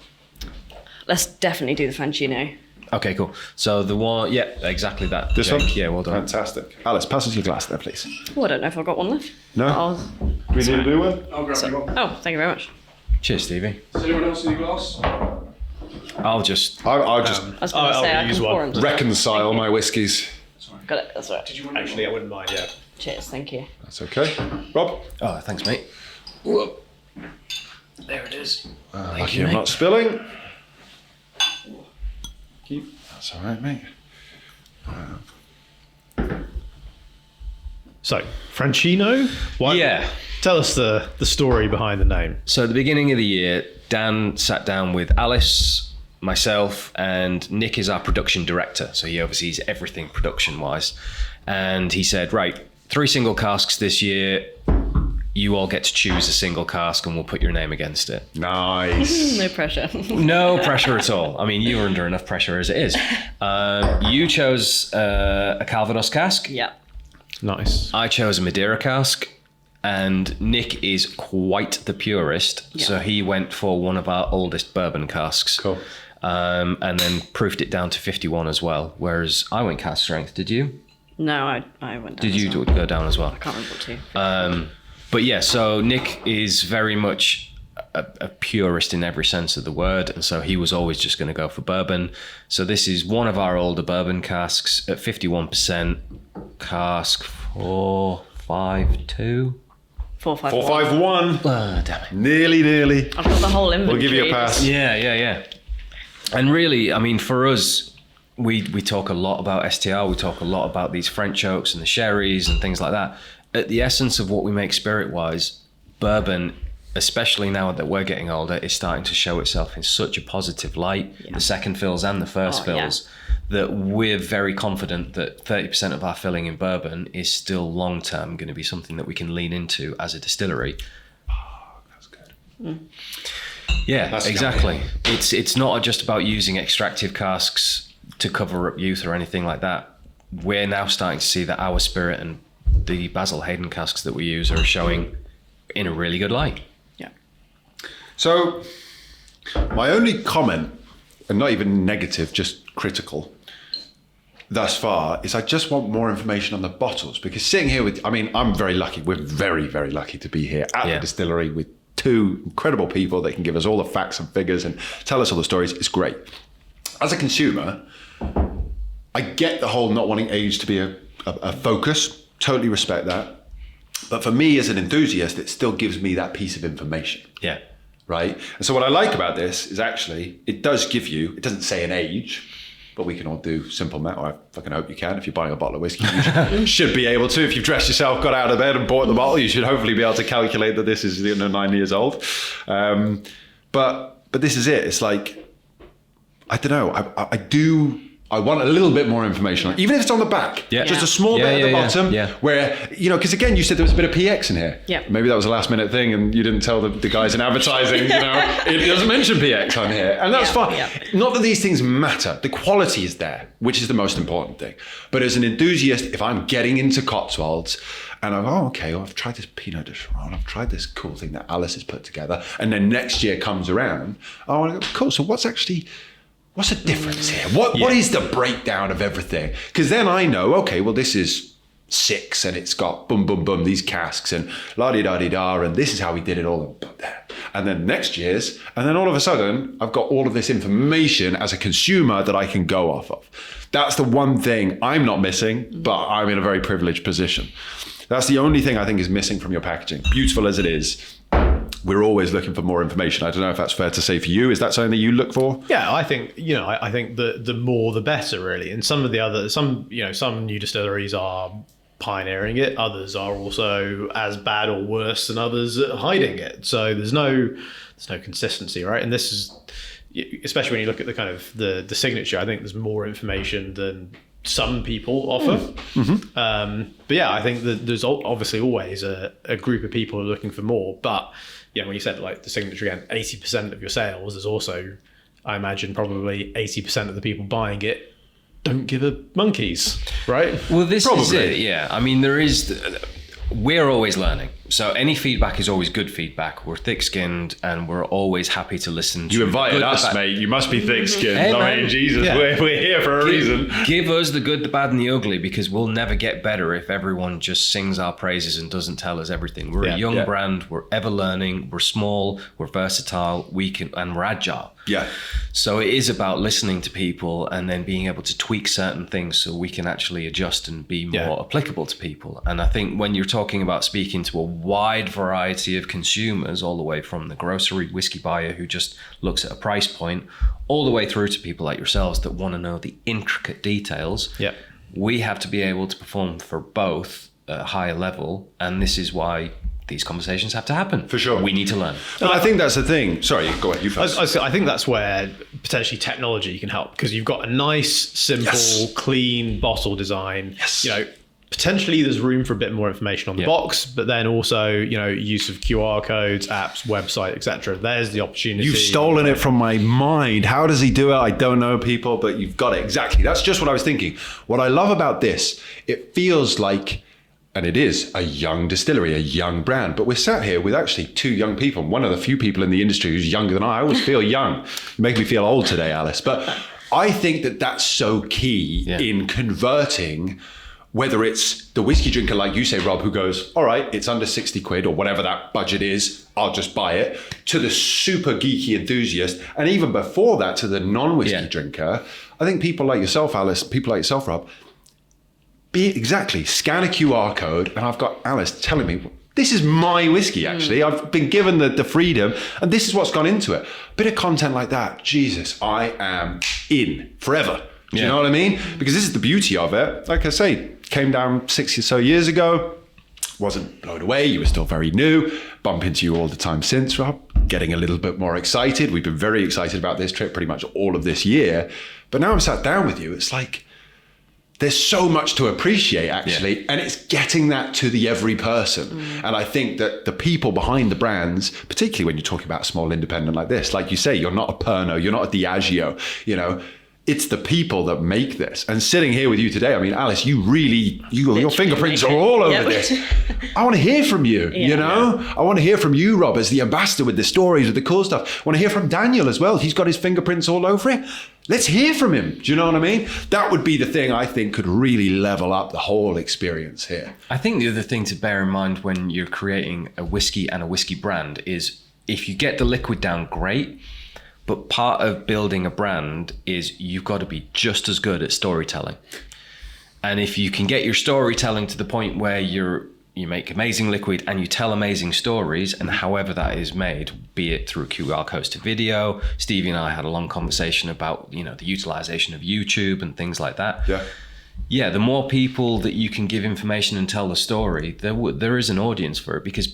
Let's definitely do the Francino. Okay, cool. So the one, exactly that. This one? Yeah, well done. Fantastic. Alice, pass us your glass there, please. Oh, I don't know if I've got one left. No? Do we need to do one? I'll grab you one. Oh, thank you very much. Cheers, Stevie. Does anyone else need a glass? I'll just I'll just I was going to say, I use can pour one. them. reconcile my whiskies. Got it, that's right. Actually, I wouldn't mind. Yeah. Cheers, thank you. That's okay. Rob? Oh, thanks, mate. Whoop. There it is. Lucky I'm not spilling. That's all right, mate. So, Francino? Why, Yeah. Tell us the story behind the name. So at the beginning of the year, Dan sat down with Alice, myself, and Nick is our production director. So he oversees everything production-wise. And he said, right, 3 single casks this year. You all get to choose a single cask and we'll put your name against it. Nice. No pressure. No pressure at all. I mean, you were under enough pressure as it is. You chose a Calvados cask. Yeah. Nice. I chose a Madeira cask. And Nick is quite the purist. Yeah. So he went for one of our oldest bourbon casks. Cool. And then proofed it down to 51 as well. Whereas I went cask strength. Did you? No, I went down. Did as you well. go down as well? I can't remember what to. But yeah, so Nick is very much a purist in every sense of the word. And so he was always just going to go for bourbon. So this is one of our older bourbon casks at 51%. Cask 452. 451. 451. Oh, damn it. Nearly. I've got the whole inventory. We'll give you a pass. Yeah. And really, I mean, for us, we talk a lot about STR. We talk a lot about these French oaks and the sherries and things like that. At the essence of what we make spirit-wise, bourbon, especially now that we're getting older, is starting to show itself in such a positive light, the second fills and the first fills, that we're very confident that 30% of our filling in bourbon is still long-term going to be something that we can lean into as a distillery. Oh, that's good. Yeah, That's exactly. It's not just about using extractive casks to cover up youth or anything like that. We're now starting to see that our spirit and the Basil Hayden casks that we use are showing in a really good light. Yeah. So, my only comment, and not even negative, just critical, thus far, is I just want more information on the bottles. Because sitting here with, I mean, I'm very lucky. We're very, very lucky to be here at the distillery with 2 incredible people that can give us all the facts and figures and tell us all the stories. It's great. As a consumer, I get the whole not wanting age to be a focus. Totally respect that. But for me as an enthusiast, it still gives me that piece of information. Yeah. Right? And so what I like about this is actually, it does give you, it doesn't say an age, but we can all do simple math. I fucking hope you can. If you're buying a bottle of whiskey, you should be able to. If you've dressed yourself, got out of bed and bought the bottle, you should hopefully be able to calculate that this is 9 years old. But this is it. It's like, I don't know. I want a little bit more information, even if it's on the back. Yeah. Just a small bit at the bottom where, because again, you said there was a bit of PX in here. Yeah. Maybe that was a last minute thing and you didn't tell the guys in advertising, it doesn't mention PX on here. And that's fine. Yeah. Not that these things matter. The quality is there, which is the most important thing. But as an enthusiast, if I'm getting into Cotswolds and I've tried this Pinot de Chiron, I've tried this cool thing that Alice has put together, and then next year comes around, I want to go, cool, so what's the difference here? What is the breakdown of everything? Because then I know, okay, well, this is 6 and it's got boom, these casks and la-di-da-di-da, and this is how we did it all. And put that. And then next year's, and then all of a sudden, I've got all of this information as a consumer that I can go off of. That's the one thing I'm not missing, but I'm in a very privileged position. That's the only thing I think is missing from your packaging. Beautiful as it is, we're always looking for more information. I don't know if that's fair to say for you. Is that something that you look for? Yeah, I think I think the more the better, really. And some new distilleries are pioneering it. Others are also as bad or worse than others at hiding it. So there's no consistency, right? And this is, especially when you look at the kind of the signature, I think there's more information than some people offer. Mm-hmm. But yeah, I think that there's obviously always a group of people who are looking for more. But yeah, when you said like the signature again, 80% of your sales, there's also, I imagine, probably 80% of the people buying it don't give a monkeys, right? Well, this is it. Yeah, I mean, we're always learning. So any feedback is always good feedback. We're thick-skinned and we're always happy to listen to you. Invited us, bad. mate. You must be thick-skinned. Hey, I mean, Jesus, we're here for a reason. Give us the good, the bad, and the ugly, because we'll never get better if everyone just sings our praises and doesn't tell us everything. We're a young brand. We're ever learning. We're small. We're versatile. And we're agile. Yeah. So it is about listening to people and then being able to tweak certain things so we can actually adjust and be more applicable to people. And I think when you're talking about speaking to a wide variety of consumers, all the way from the grocery whiskey buyer who just looks at a price point, all the way through to people like yourselves that want to know the intricate details, we have to be able to perform for both at a higher level. And this is why these conversations have to happen. For sure. We need to learn. And I think that's the thing. Sorry, go ahead. You first. I think that's where potentially technology can help, because you've got a nice, simple, clean bottle design. Yes. You know, potentially there's room for a bit more information on the box, but then also, you know, use of QR codes, apps, website, etc. There's the opportunity. You've stolen it from my mind. How does he do it? I don't know, people, but you've got it. Exactly. That's just what I was thinking. What I love about this, it feels like, and it is a young distillery, a young brand, but we're sat here with actually two young people. One of the few people in the industry who's younger than I always feel young. You make me feel old today, Alice. But I think that that's so key in converting, whether it's the whiskey drinker, like you say, Rob, who goes, all right, it's under 60 quid or whatever that budget is, I'll just buy it, to the super geeky enthusiast. And even before that, to the non-whiskey drinker. I think people like yourself, Alice, people like yourself, Rob, scan a QR code, and I've got Alice telling me, this is my whiskey, actually. I've been given the freedom, and this is what's gone into it. Bit of content like that, Jesus, I am in forever. Do you know what I mean? Because this is the beauty of it. Like I say, came down 6 or so years ago, wasn't blown away, you were still very new, bump into you all the time since, Rob, getting a little bit more excited. We've been very excited about this trip pretty much all of this year. But now I'm sat down with you, it's like, there's so much to appreciate, actually, and it's getting that to the every person. And I think that the people behind the brands, particularly when you're talking about a small independent like this, like you say, you're not a Pernod, you're not a Diageo, you know, it's the people that make this. And sitting here with you today, I mean, Alice, you really, your fingerprints are all over this. I want to hear from you, you know? I want to hear from you, Rob, as the ambassador with the stories, with the cool stuff. I want to hear from Daniel as well. He's got his fingerprints all over it. Let's hear from him. Do you know what I mean? That would be the thing I think could really level up the whole experience here. I think the other thing to bear in mind when you're creating a whiskey and a whiskey brand is if you get the liquid down, great. But part of building a brand is you've got to be just as good at storytelling. And if you can get your storytelling to the point where you make amazing liquid and you tell amazing stories, and however that is made, be it through QR codes to video. Stevie and I had a long conversation about, you know, the utilization of YouTube and things like that. Yeah, the more people that you can give information and tell the story, there is an audience for it, because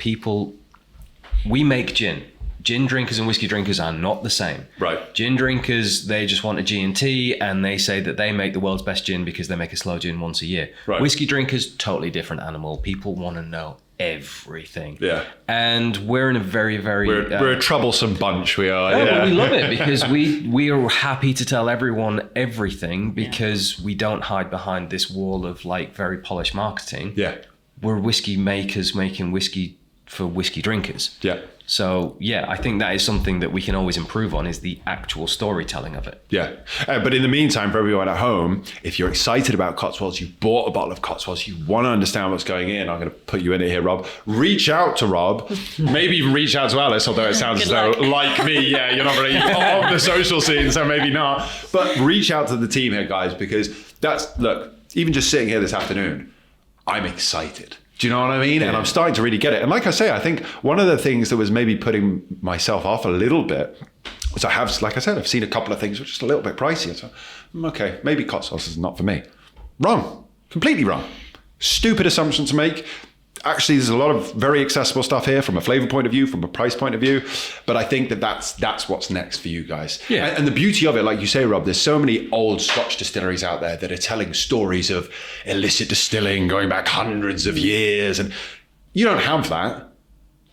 we make gin. Gin drinkers and whiskey drinkers are not the same. Right. Gin drinkers, they just want a G&T, and they say that they make the world's best gin because they make a slow gin once a year. Right. Whiskey drinkers, totally different animal. People want to know everything. Yeah. And we're in a very, very... We're a troublesome bunch, we are. But we love it because we are happy to tell everyone everything, because we don't hide behind this wall of like very polished marketing. Yeah. We're whiskey makers making whiskey for whiskey drinkers. Yeah. So, yeah, I think that is something that we can always improve on, is the actual storytelling of it. Yeah. But in the meantime, for everyone at home, if you're excited about Cotswolds, you bought a bottle of Cotswolds, you want to understand what's going in, I'm going to put you in it here, Rob. Reach out to Rob. Maybe even reach out to Alice, although it sounds as though, like me, you're not really on the social scene, so maybe not. But reach out to the team here, guys, because look, even just sitting here this afternoon, I'm excited. Do you know what I mean? Yeah. And I'm starting to really get it. And like I say, I think one of the things that was maybe putting myself off a little bit was I've seen a couple of things which are just a little bit pricey. So, okay, maybe Cotswolds is not for me. Wrong. Completely wrong. Stupid assumption to make. Actually, there's a lot of very accessible stuff here from a flavor point of view, from a price point of view. But I think that's what's next for you guys. Yeah. And the beauty of it, like you say, Rob, there's so many old Scotch distilleries out there that are telling stories of illicit distilling going back hundreds of years. And you don't have that.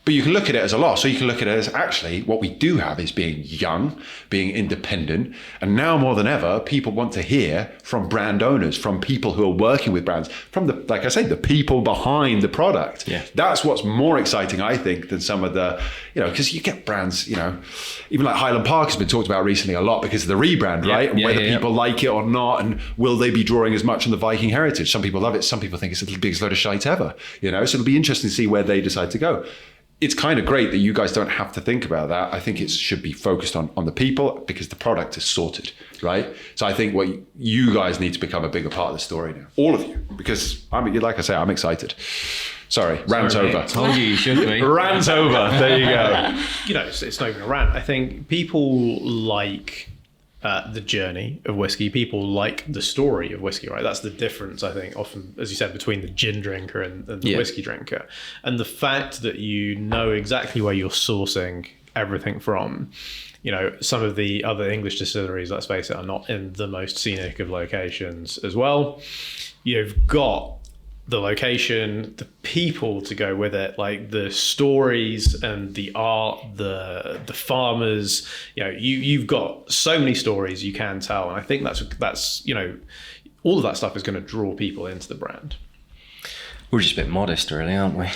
But you can look at it as a loss, or you can look at it as actually what we do have is being young, being independent. And now more than ever, people want to hear from brand owners, from people who are working with brands, from the, like I say, the people behind the product. Yeah. That's what's more exciting, I think, than some of the, because you get brands, even like Highland Park has been talked about recently a lot because of the rebrand, right? And whether people like it or not, and will they be drawing as much on the Viking heritage? Some people love it. Some people think it's the biggest load of shite ever, So it'll be interesting to see where they decide to go. It's kind of great that you guys don't have to think about that. I think it should be focused on the people because the product is sorted, right? So I think what you guys need to become a bigger part of the story now, all of you, because like I say, I'm excited. Sorry, rant over. Told you should be. Rant over. There you go. It's not even a rant. I think people like the journey of whiskey. People like the story of whiskey, right? That's the difference, I think, often, as you said, between the gin drinker and the whiskey drinker. And the fact that you know exactly where you're sourcing everything from. Some of the other English distilleries, let's face it, are not in the most scenic of locations as well. You've got the location, the people to go with it, like the stories and the art, the farmers. You've got so many stories you can tell, and I think that's all of that stuff is going to draw people into the brand. We're just a bit modest, really, aren't we?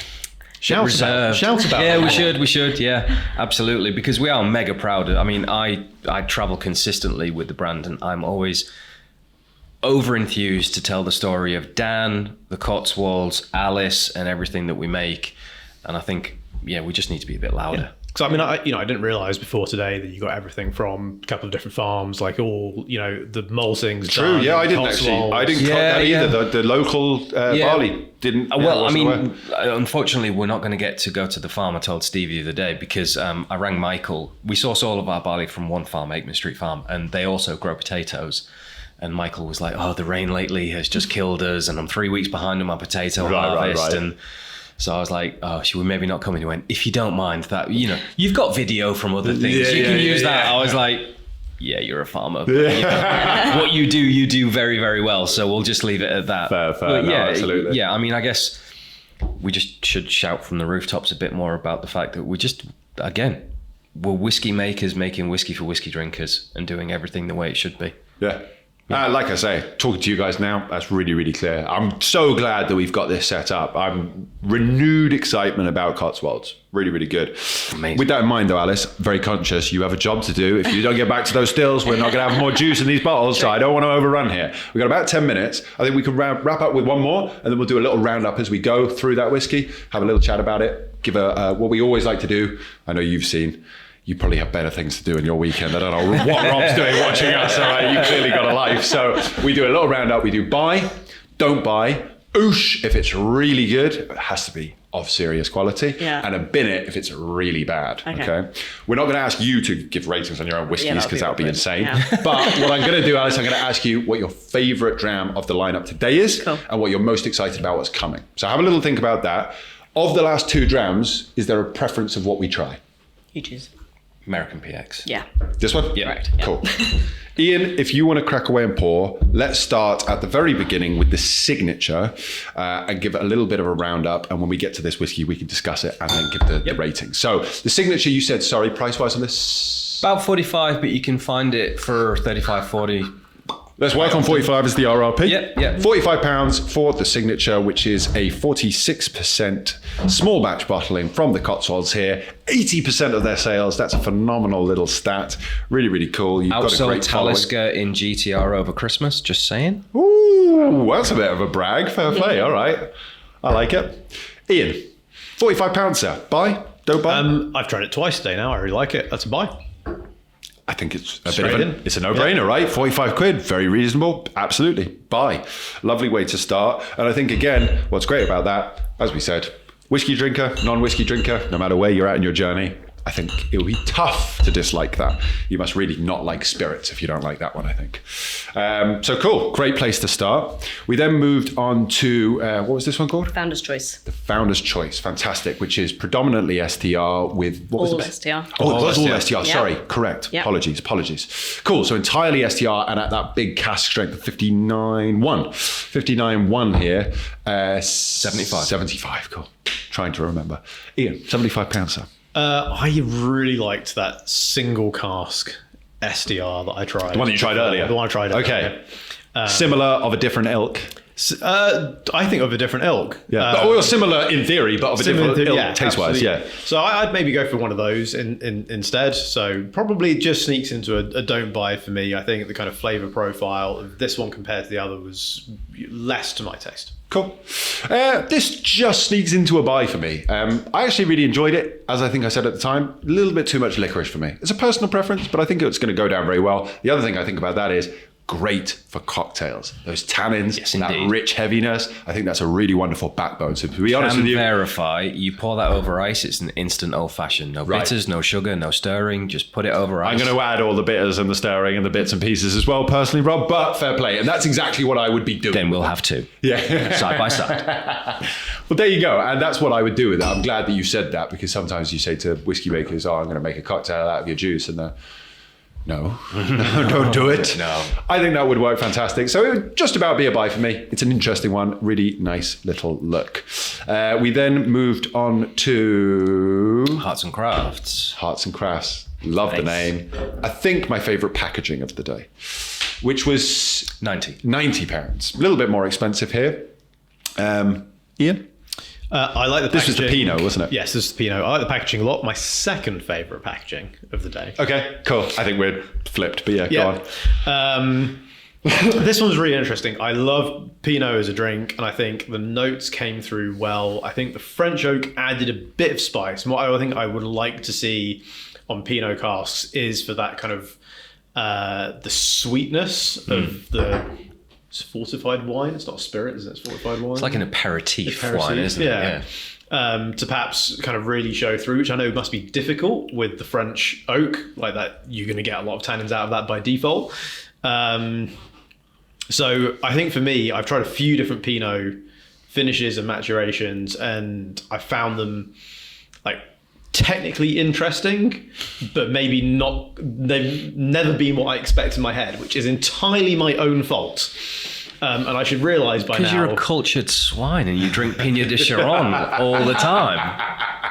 Shout about yeah, we should, yeah, absolutely, because we are mega proud. I mean, I travel consistently with the brand, and I'm always over enthused to tell the story of Dan, the Cotswolds, Alice, and everything that we make. And I think, we just need to be a bit louder. Because I didn't realize before today that you got everything from a couple of different farms, like all, the maltings. True, done, I didn't cut that either. The local barley didn't. Unfortunately, we're not going to go to the farm. I told Steve the other day because I rang Michael. We source all of our barley from one farm, Aikman Street Farm, and they also grow potatoes. And Michael was like, the rain lately has just killed us, and I'm 3 weeks behind on my potato harvest. Right. And so I was like, should we maybe not come? And he went, if you don't mind that, you've got video from other things. You can use that. I was like, you're a farmer. What you do very, very well. So we'll just leave it at that. Fair. No, absolutely. Yeah, I mean, I guess we just should shout from the rooftops a bit more about the fact that we're whiskey makers making whiskey for whiskey drinkers and doing everything the way it should be. Yeah. Like I say, talking to you guys now, that's really, really clear. I'm so glad that we've got this set up. I'm renewed excitement about Cotswolds. Really, really good. Amazing. With that in mind, though, Alice, very conscious you have a job to do. If you don't get back to those stills, we're not going to have more juice in these bottles, so I don't want to overrun here. We've got about 10 minutes. I think we can wrap up with one more, and then we'll do a little roundup as we go through that whiskey, have a little chat about it, give what we always like to do. I know you've seen. You probably have better things to do in your weekend. I don't know what Rob's doing watching us. All right, you clearly got a life. So we do a little roundup. We do buy, don't buy, oosh if it's really good. It has to be of serious quality. Yeah. And a bin it if it's really bad. Okay. We're not going to ask you to give ratings on your own whiskies because that would be insane. Yeah. But what I'm going to do, Alice, I'm going to ask you what your favorite dram of the lineup today is and what you're most excited about what's coming. So have a little think about that. Of the last two drams, is there a preference of what we try? You choose. American PX. Yeah. This one? Yeah. Correct. Cool. Ian, if you want to crack away and pour, let's start at the very beginning with the signature and give it a little bit of a roundup. And when we get to this whiskey, we can discuss it and then give the rating. So the signature, you said, sorry, price-wise on this? About 45, but you can find it for 35, 40. Let's work on 45 as the RRP. Yeah. £45 for the signature, which is a 46% small batch bottling from the Cotswolds here. 80% of their sales. That's a phenomenal little stat. Really, really cool. You've got a great Talisker in GTR over Christmas, just saying. Ooh, that's a bit of a brag. Fair play. All right. I like it. Ian, £45, sir. Buy? Don't buy? I've tried it twice today now. I really like it. That's a buy. I think it's it's a no-brainer, right? 45 quid, very reasonable. Absolutely. Buy. Lovely way to start. And I think, again, what's great about that, as we said, whiskey drinker, non-whiskey drinker, no matter where you're at in your journey, I think it will be tough to dislike that. You must really not like spirits if you don't like that one, I think. So cool. Great place to start. We then moved on to, what was this one called? Founder's Choice. The Founder's Choice. Fantastic. Which is predominantly STR with, what was all it? STR. Oh, it was all STR. Yep. Sorry. Correct. Yep. Apologies. Cool. So entirely STR and at that big cask strength of 59.1. 59.1 here. 75. 75. Cool. trying to remember. Ian, £75, sir. I really liked that single cask SDR that I tried. The one that you tried earlier? The one I tried earlier. Okay. Similar, of a different ilk. I think of a different ilk. Yeah. Or similar in theory, but of a different ilk taste-wise. Yeah. So I'd maybe go for one of those instead. So probably just sneaks into a don't buy for me. I think the kind of flavour profile of this one compared to the other was less to my taste. Cool. This just sneaks into a buy for me. I actually really enjoyed it, as I think I said at the time. A little bit too much licorice for me. It's a personal preference, but I think it's going to go down very well. The other thing I think about that is great for cocktails. Those tannins, that rich heaviness. I think that's a really wonderful backbone. So to be honest with you, verify, you pour that over ice, it's an instant old-fashioned. No bitters, no sugar, no stirring. Just put it over ice. I'm going to add all the bitters and the stirring and the bits and pieces as well, personally, Rob, but fair play. And that's exactly what I would be doing. Then we'll have to. Yeah. Side by side. Well, there you go. And that's what I would do with it. I'm glad that you said that, because sometimes you say to whiskey makers, I'm going to make a cocktail out of your juice, and no, don't do it. No. I think that would work fantastic. So it would just about be a buy for me. It's an interesting one. Really nice little look. We then moved on to Hearts and Crafts. Hearts and Crafts. Love the name. I think my favourite packaging of the day, which was £90. A little bit more expensive here. Ian? I like the packaging. This was the Pinot, wasn't it? Yes, this is the Pinot. I like the packaging a lot. My second favourite packaging of the day. Okay, cool. I think we're flipped, but go on. This one's really interesting. I love Pinot as a drink, and I think the notes came through well. I think the French oak added a bit of spice. And what I think I would like to see on Pinot casks is for that kind of the sweetness of the... It's fortified wine. It's not a spirit, is it? It's fortified wine. It's like an aperitif wine, isn't it? Yeah. To perhaps kind of really show through, which I know must be difficult with the French oak, like that. You're going to get a lot of tannins out of that by default. So I think for me, I've tried a few different Pinot finishes and maturations, and I found them like technically interesting, but maybe not. They've never been what I expect in my head, which is entirely my own fault. And I should realise by now... Because you're a cultured swine and you drink Pina de Chiron all the time.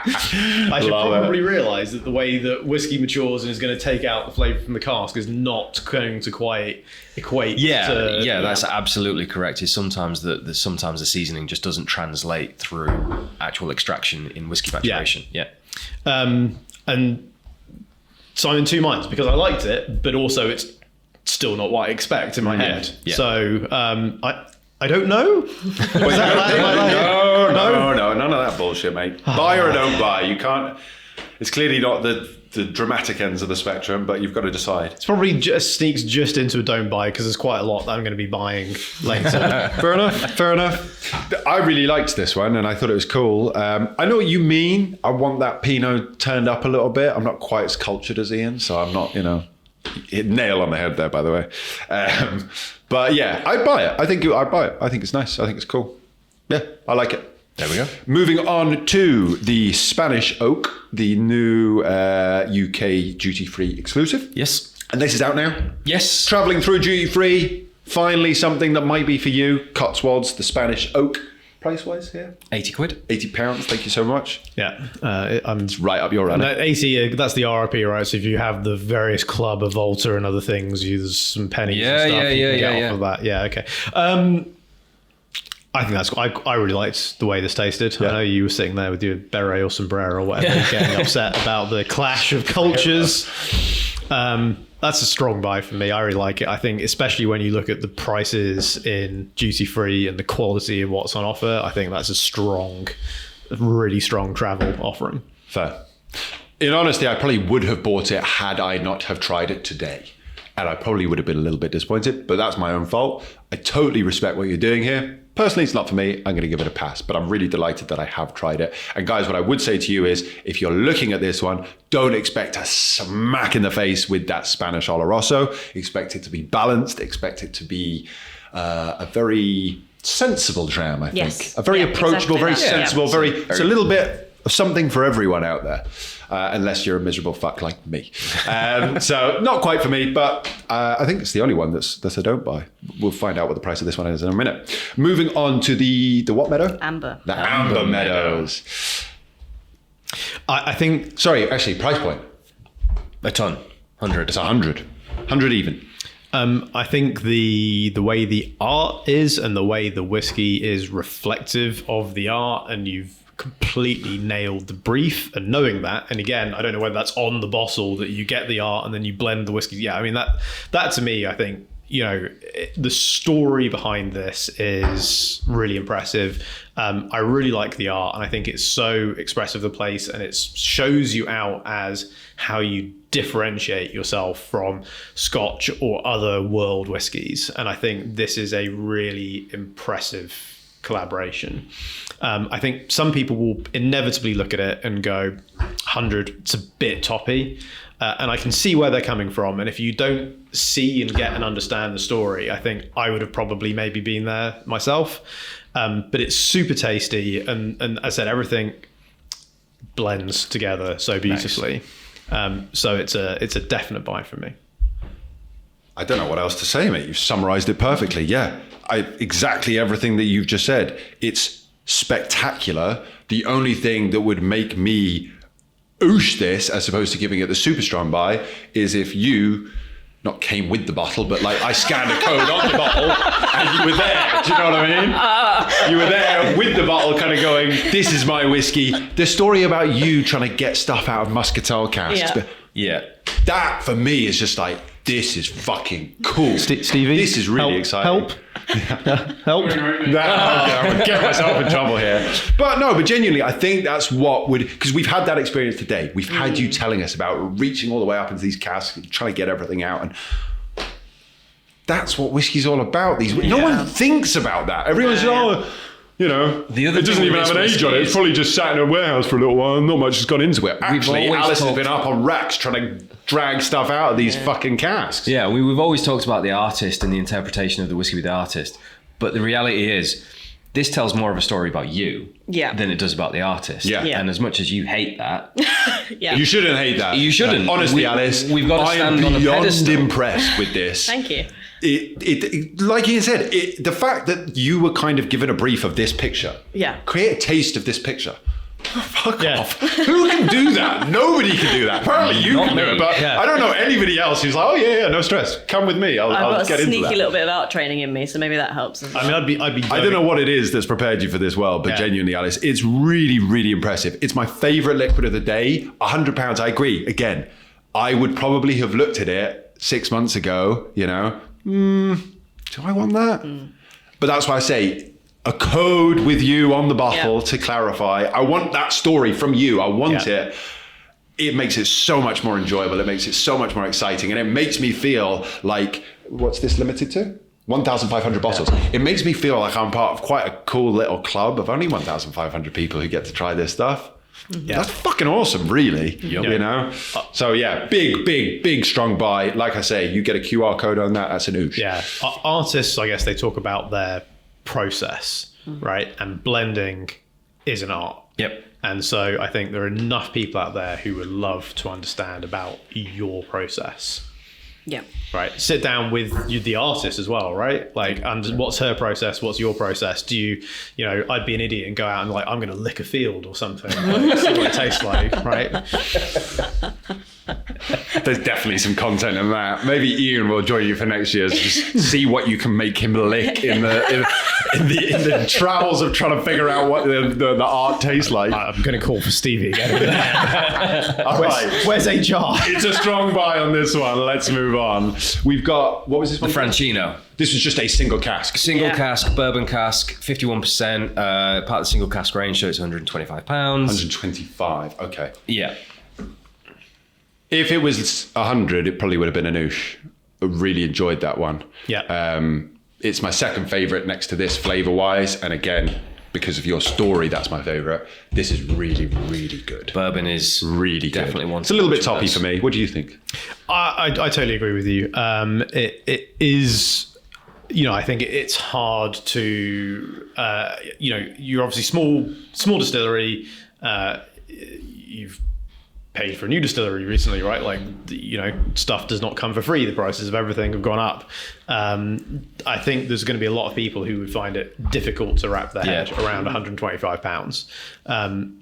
I should probably realise that the way that whiskey matures and is going to take out the flavour from the cask is not going to quite equate to... Yeah, that's absolutely correct. Is sometimes the seasoning just doesn't translate through actual extraction in whiskey maturation. Yeah. And so I'm in two minds, because I liked it, but also it's still not what I expect in my head. Yeah. So I don't know. No, none of that bullshit, mate. Buy or don't buy. You can't. It's clearly not the dramatic ends of the spectrum, but you've got to decide. It's probably just sneaks just into a don't buy, because there's quite a lot that I'm going to be buying later. Fair enough. I really liked this one, and I thought it was cool. I know what you mean. I want that Pinot turned up a little bit. I'm not quite as cultured as Ian, so I'm not, hit nail on the head there, by the way. But yeah, I'd buy it. I'd buy it. I think it's nice. I think it's cool. Yeah, I like it. There we go. Moving on to the Spanish Oak, the new UK duty-free exclusive. Yes. And this is out now. Yes. Travelling through duty-free. Finally something that might be for you. Cotswolds, the Spanish Oak. Price-wise here? £80. £80. Thank you so much. Yeah. It's right up your alley. 80, that's the RRP, right? So if you have the various Club, a Volta and other things, there's some pennies and stuff you can get off of that. Yeah, okay. I think that's... I really liked the way this tasted. Yeah. I know you were sitting there with your beret or sombrero or whatever, getting upset about the clash of cultures. That's a strong buy for me. I really like it. I think, especially when you look at the prices in duty free and the quality of what's on offer, I think that's a really strong travel offering. Fair. In honesty, I probably would have bought it had I not have tried it today. And I probably would have been a little bit disappointed, but that's my own fault. I totally respect what you're doing here. Personally, it's not for me. I'm going to give it a pass, but I'm really delighted that I have tried it. And guys, what I would say to you is, if you're looking at this one, don't expect a smack in the face with that Spanish Oloroso. Expect it to be balanced. Expect it to be a very sensible dram, I think. Yes. A very approachable, very sensible, it's a little bit something for everyone out there, unless you're a miserable fuck like me. So not quite for me, but I think it's the only one that's a don't buy. We'll find out what the price of this one is in a minute. Moving on to the what meadow? Amber. The Amber Meadows. I think... Sorry, actually, price point. A ton. 100. It's 100. 100 even. I think the way the art is and the way the whiskey is reflective of the art, and you've completely nailed the brief. And knowing that, and again, I don't know whether that's on the bottle that you get the art and then you blend the whiskey. Yeah, I mean that to me, I think, you know, the story behind this is really impressive. I really like the art, and I think it's so expressive of the place, and it shows you out as how you differentiate yourself from Scotch or other world whiskies. And I think this is a really impressive collaboration. I think some people will inevitably look at it and go, 100, it's a bit toppy. And I can see where they're coming from. And if you don't see and get and understand the story, I think I would have probably maybe been there myself. But it's super tasty. And as I said, everything blends together so beautifully. Nice. So it's a definite buy for me. I don't know what else to say, mate. You've summarized it perfectly. Yeah, exactly everything that you've just said. It's spectacular. The only thing that would make me oosh this, as opposed to giving it the super strong buy, is if you not came with the bottle, but like I scanned a code on the bottle and you were there. Do you know what I mean? You were there with the bottle kind of going, this is my whiskey. The story about you trying to get stuff out of muscatel casks. Yeah. That for me is just like, this is fucking cool. Stevie, this is really exciting. Help. Okay, I'm gonna get myself in trouble here. But no, but genuinely, I think that's what would, because we've had that experience today. We've had you telling us about reaching all the way up into these casks, trying to get everything out, and that's what whiskey's all about. No one thinks about that. Everyone's you know, it doesn't even have an age on it. It's probably just sat in a warehouse for a little while and not much has gone into it. Actually, Alice has been up on racks trying to drag stuff out of these fucking casks. Yeah, we've always talked about the artist and the interpretation of the whiskey with the artist. But the reality is, this tells more of a story about you than it does about the artist. Yeah. And as much as you hate that... You shouldn't hate that. You shouldn't. Honestly, Alice, we've got to stand on a pedestal. I am beyond impressed with this. Thank you. It like you said, the fact that you were kind of given a brief of this picture, create a taste of this picture. Fuck off. Who can do that? Nobody can do that. Apparently you can do it, but I don't know anybody else who's like, oh yeah, no stress. Come with me. I'll get into that. I've got a sneaky little bit of art training in me, so maybe that helps as well. I mean, I'd be I don't know what it is that's prepared you for this well, but genuinely, Alice, it's really, really impressive. It's my favorite liquid of the day. £100, I agree. Again, I would probably have looked at it 6 months ago, you know, do I want that? But that's why I say a code with you on the bottle to clarify. I want that story from you. I want it. It makes it so much more enjoyable. It makes it so much more exciting. And it makes me feel like, what's this limited to? 1,500 bottles. It makes me feel like I'm part of quite a cool little club of only 1,500 people who get to try this stuff. That's fucking awesome, really. You know? So yeah, big, strong buy. Like I say, you get a QR code on that, that's an oosh. Yeah. Artists, I guess they talk about their process, right? And blending is an art. Yep. And so I think there are enough people out there who would love to understand about your process. Yeah. Right. Sit down with the artist as well, right? Like, and what's her process? What's your process? Do you know, I'd be an idiot and go out and like, I'm going to lick a field or something. Like, see what it tastes like, right? There's definitely some content in that. Maybe Ian will join you for next year to just see what you can make him lick in the travels of trying to figure out what the art tastes like. I'm going to call for Stevie again. All right. Where's HR? It's a strong buy on this one. Let's move on. We've got, what was this one? The Francino. This was just a single cask. Single cask, bourbon cask, 51%, part of the single cask range, so it's £125. 125, okay. Yeah. If it was 100, it probably would have been an oosh. I really enjoyed that one. Yeah. It's my second favourite next to this flavour-wise. And again, because of your story, that's my favourite. This is really, really good. Bourbon is really definitely one. It's a little bit toppy for me. What do you think? I totally agree with you. It is, you know, I think it's hard to, you know, you're obviously small distillery. you've paid for a new distillery recently, right? Like, stuff does not come for free. The prices of everything have gone up. I think there's going to be a lot of people who would find it difficult to wrap their head around £125.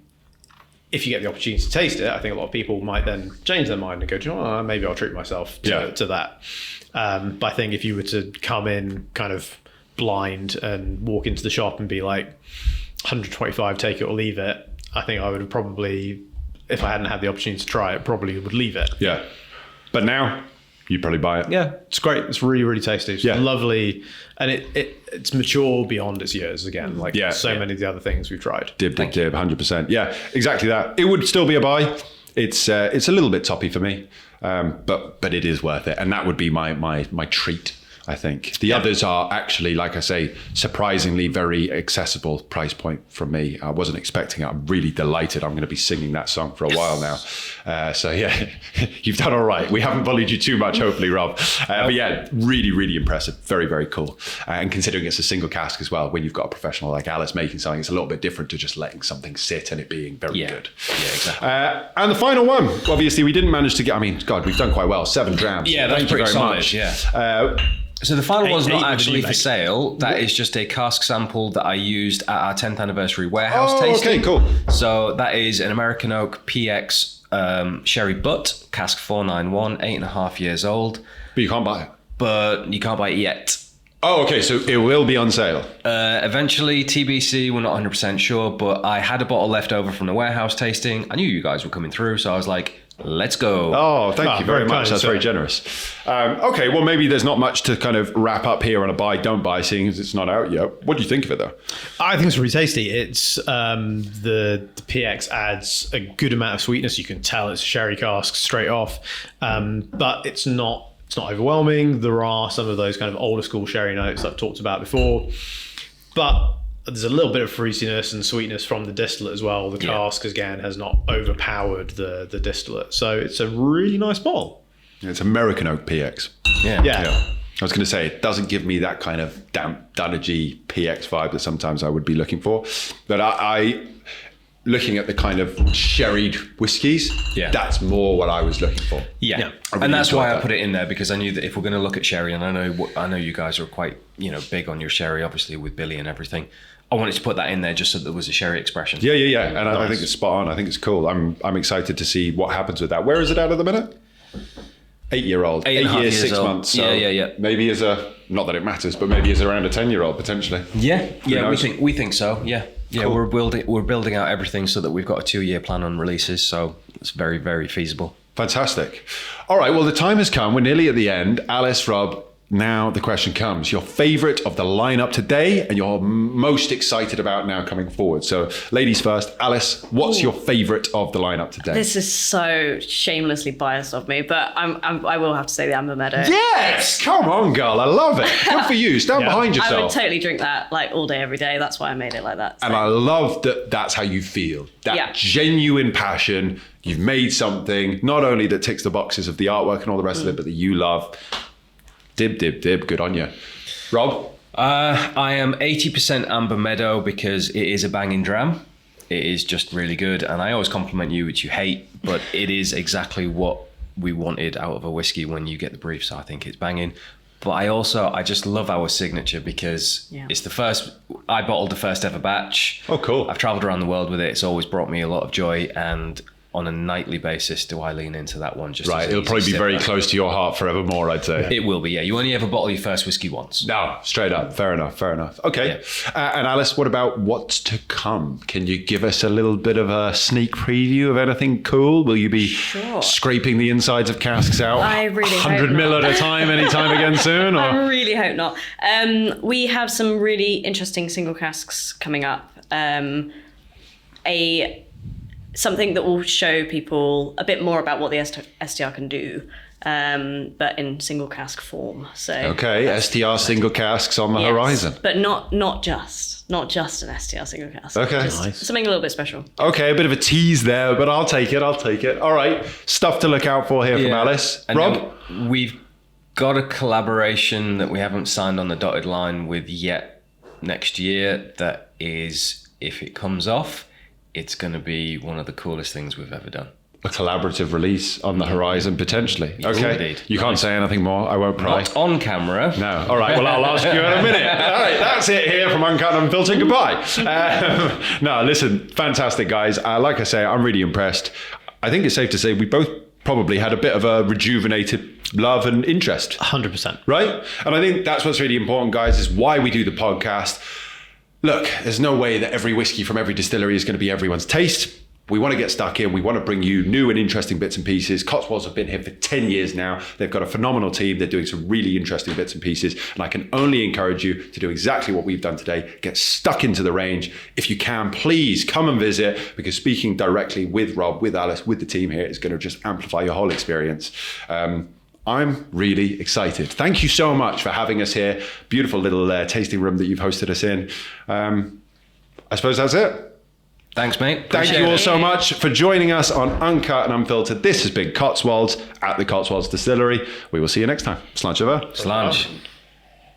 If you get the opportunity to taste it, I think a lot of people might then change their mind and go, maybe I'll treat myself to that. But I think if you were to come in kind of blind and walk into the shop and be like, 125, take it or leave it, I think I would have probably, if I hadn't had the opportunity to try it, probably would leave it. Yeah. But now you'd probably buy it. Yeah, it's great. It's really, really tasty. It's Yeah. lovely. And it's mature beyond its years again. Like many of the other things we've tried. Dib, 100%. Yeah, exactly that. It would still be a buy. It's a little bit toppy for me, but it is worth it. And that would be my treat, I think. The others are actually, like I say, surprisingly very accessible price point from me. I wasn't expecting it. I'm really delighted. I'm going to be singing that song for a while now. So yeah, you've done all right. We haven't bullied you too much, hopefully, Rob. But yeah, really, really impressive. Very, very cool. And considering it's a single cask as well, when you've got a professional like Alice making something, it's a little bit different to just letting something sit and it being very good. Yeah, exactly. And the final one, obviously, we didn't manage to get, God, we've done quite well. 7 drams. Yeah, that's Thank you pretty very solid, much. yeah. So the final one's not actually for like. sale. That is just a cask sample that I used at our 10th anniversary warehouse tasting. Okay, cool. So that is an American Oak PX Sherry Butt, cask 491, 8.5 years old. But you can't buy it. But you can't buy it yet. Oh, okay, so it will be on sale. Eventually, TBC, we're not 100% sure, but I had a bottle left over from the warehouse tasting. I knew you guys were coming through, so I was like, let's go. Oh, thank you very much. That's very very generous. Okay, well, maybe there's not much to kind of wrap up here on a buy, don't buy, seeing as it's not out yet. What do you think of it, though? I think it's really tasty. It's the PX adds a good amount of sweetness. You can tell it's a sherry cask straight off, but it's not overwhelming. There are some of those kind of older school sherry notes I've talked about before, but there's a little bit of fruitiness and sweetness from the distillate as well. The cask, again, has not overpowered the distillate. So it's a really nice bottle. It's American Oak PX. Yeah. I was going to say, it doesn't give me that kind of damp, dunnagey PX vibe that sometimes I would be looking for. But I looking at the kind of sherried whiskies, that's more what I was looking for. Yeah. Really And that's why enjoyed I put it in there, because I knew that if we're going to look at sherry, and I know you guys are quite, big on your sherry, obviously with Billy and everything. I wanted to put that in there just so there was a sherry expression. Yeah. And I think it's spot on. I think it's cool. I'm excited to see what happens with that. Where is it out at the minute? 8-year-old. 8 years, 6 old. months. So yeah. maybe as not that it matters, but maybe as around a 10-year-old potentially. Yeah. knows? We think so. Yeah. Cool. We're building out everything so that we've got a 2-year plan on releases. So it's very, very feasible. Fantastic. All right. Well, the time has come. We're nearly at the end. Alice, Rob, now the question comes. Your favorite of the lineup today and you're most excited about now coming forward. So ladies first. Alice, what's your favorite of the lineup today? This is so shamelessly biased of me, but I will have to say the Amber Meadow. Yes! Come on, girl. I love it. Good for you. Stand behind yourself. I would totally drink that like all day, every day. That's why I made it like that. So. And I love that that's how you feel. That genuine passion. You've made something, not only that ticks the boxes of the artwork and all the rest of it, but that you love. Dib. Good on you. Rob? I am 80% Amber Meadow because it is a banging dram. It is just really good. And I always compliment you, which you hate, but it is exactly what we wanted out of a whiskey when you get the brief. So I think it's banging. But I just love our signature because it's I bottled the first ever batch. Oh, cool. I've traveled around the world with it. It's always brought me a lot of joy. And on a nightly basis, do I lean into that one? Just It'll probably be very close to your heart forevermore, I'd say. It will be, yeah. You only ever bottle your first whiskey once. No, straight up. Fair enough. Okay. Yeah. And Alice, what about what's to come? Can you give us a little bit of a sneak preview of anything cool? Will you be scraping the insides of casks out I really 100 hope mil not. at a time anytime again soon? Or? I really hope not. We have some really interesting single casks coming up. Something that will show people a bit more about what the STR can do, but in single cask form. So okay, STR single casks on the horizon, but not just an STR single cask. Okay, just something a little bit special. Okay, a bit of a tease there, but I'll take it. All right, stuff to look out for here from Alice. And Rob, we've got a collaboration that we haven't signed on the dotted line with yet next year. That is, if it comes off, it's going to be one of the coolest things we've ever done. A collaborative release on the horizon, potentially. Yes, okay. Indeed. You can't say anything more. I won't pry. Not on camera. No. All right. Well, I'll ask you in a minute. All right. That's it here from Uncut and Unfiltered. Goodbye. No, listen. Fantastic, guys. Like I say, I'm really impressed. I think it's safe to say we both probably had a bit of a rejuvenated love and interest. 100%. Right? And I think that's what's really important, guys, is why we do the podcast. Look, there's no way that every whiskey from every distillery is going to be everyone's taste. We want to get stuck in. We want to bring you new and interesting bits and pieces. Cotswolds have been here for 10 years now. They've got a phenomenal team. They're doing some really interesting bits and pieces. And I can only encourage you to do exactly what we've done today. Get stuck into the range. If you can, please come and visit, because speaking directly with Rob, with Alice, with the team here is going to just amplify your whole experience. I'm really excited. Thank you so much for having us here. Beautiful little tasting room that you've hosted us in. I suppose that's it. Thanks, mate. Thank you all so much for joining us on Uncut and Unfiltered. This has been Cotswolds at the Cotswolds Distillery. We will see you next time. Slanch over. Slanch.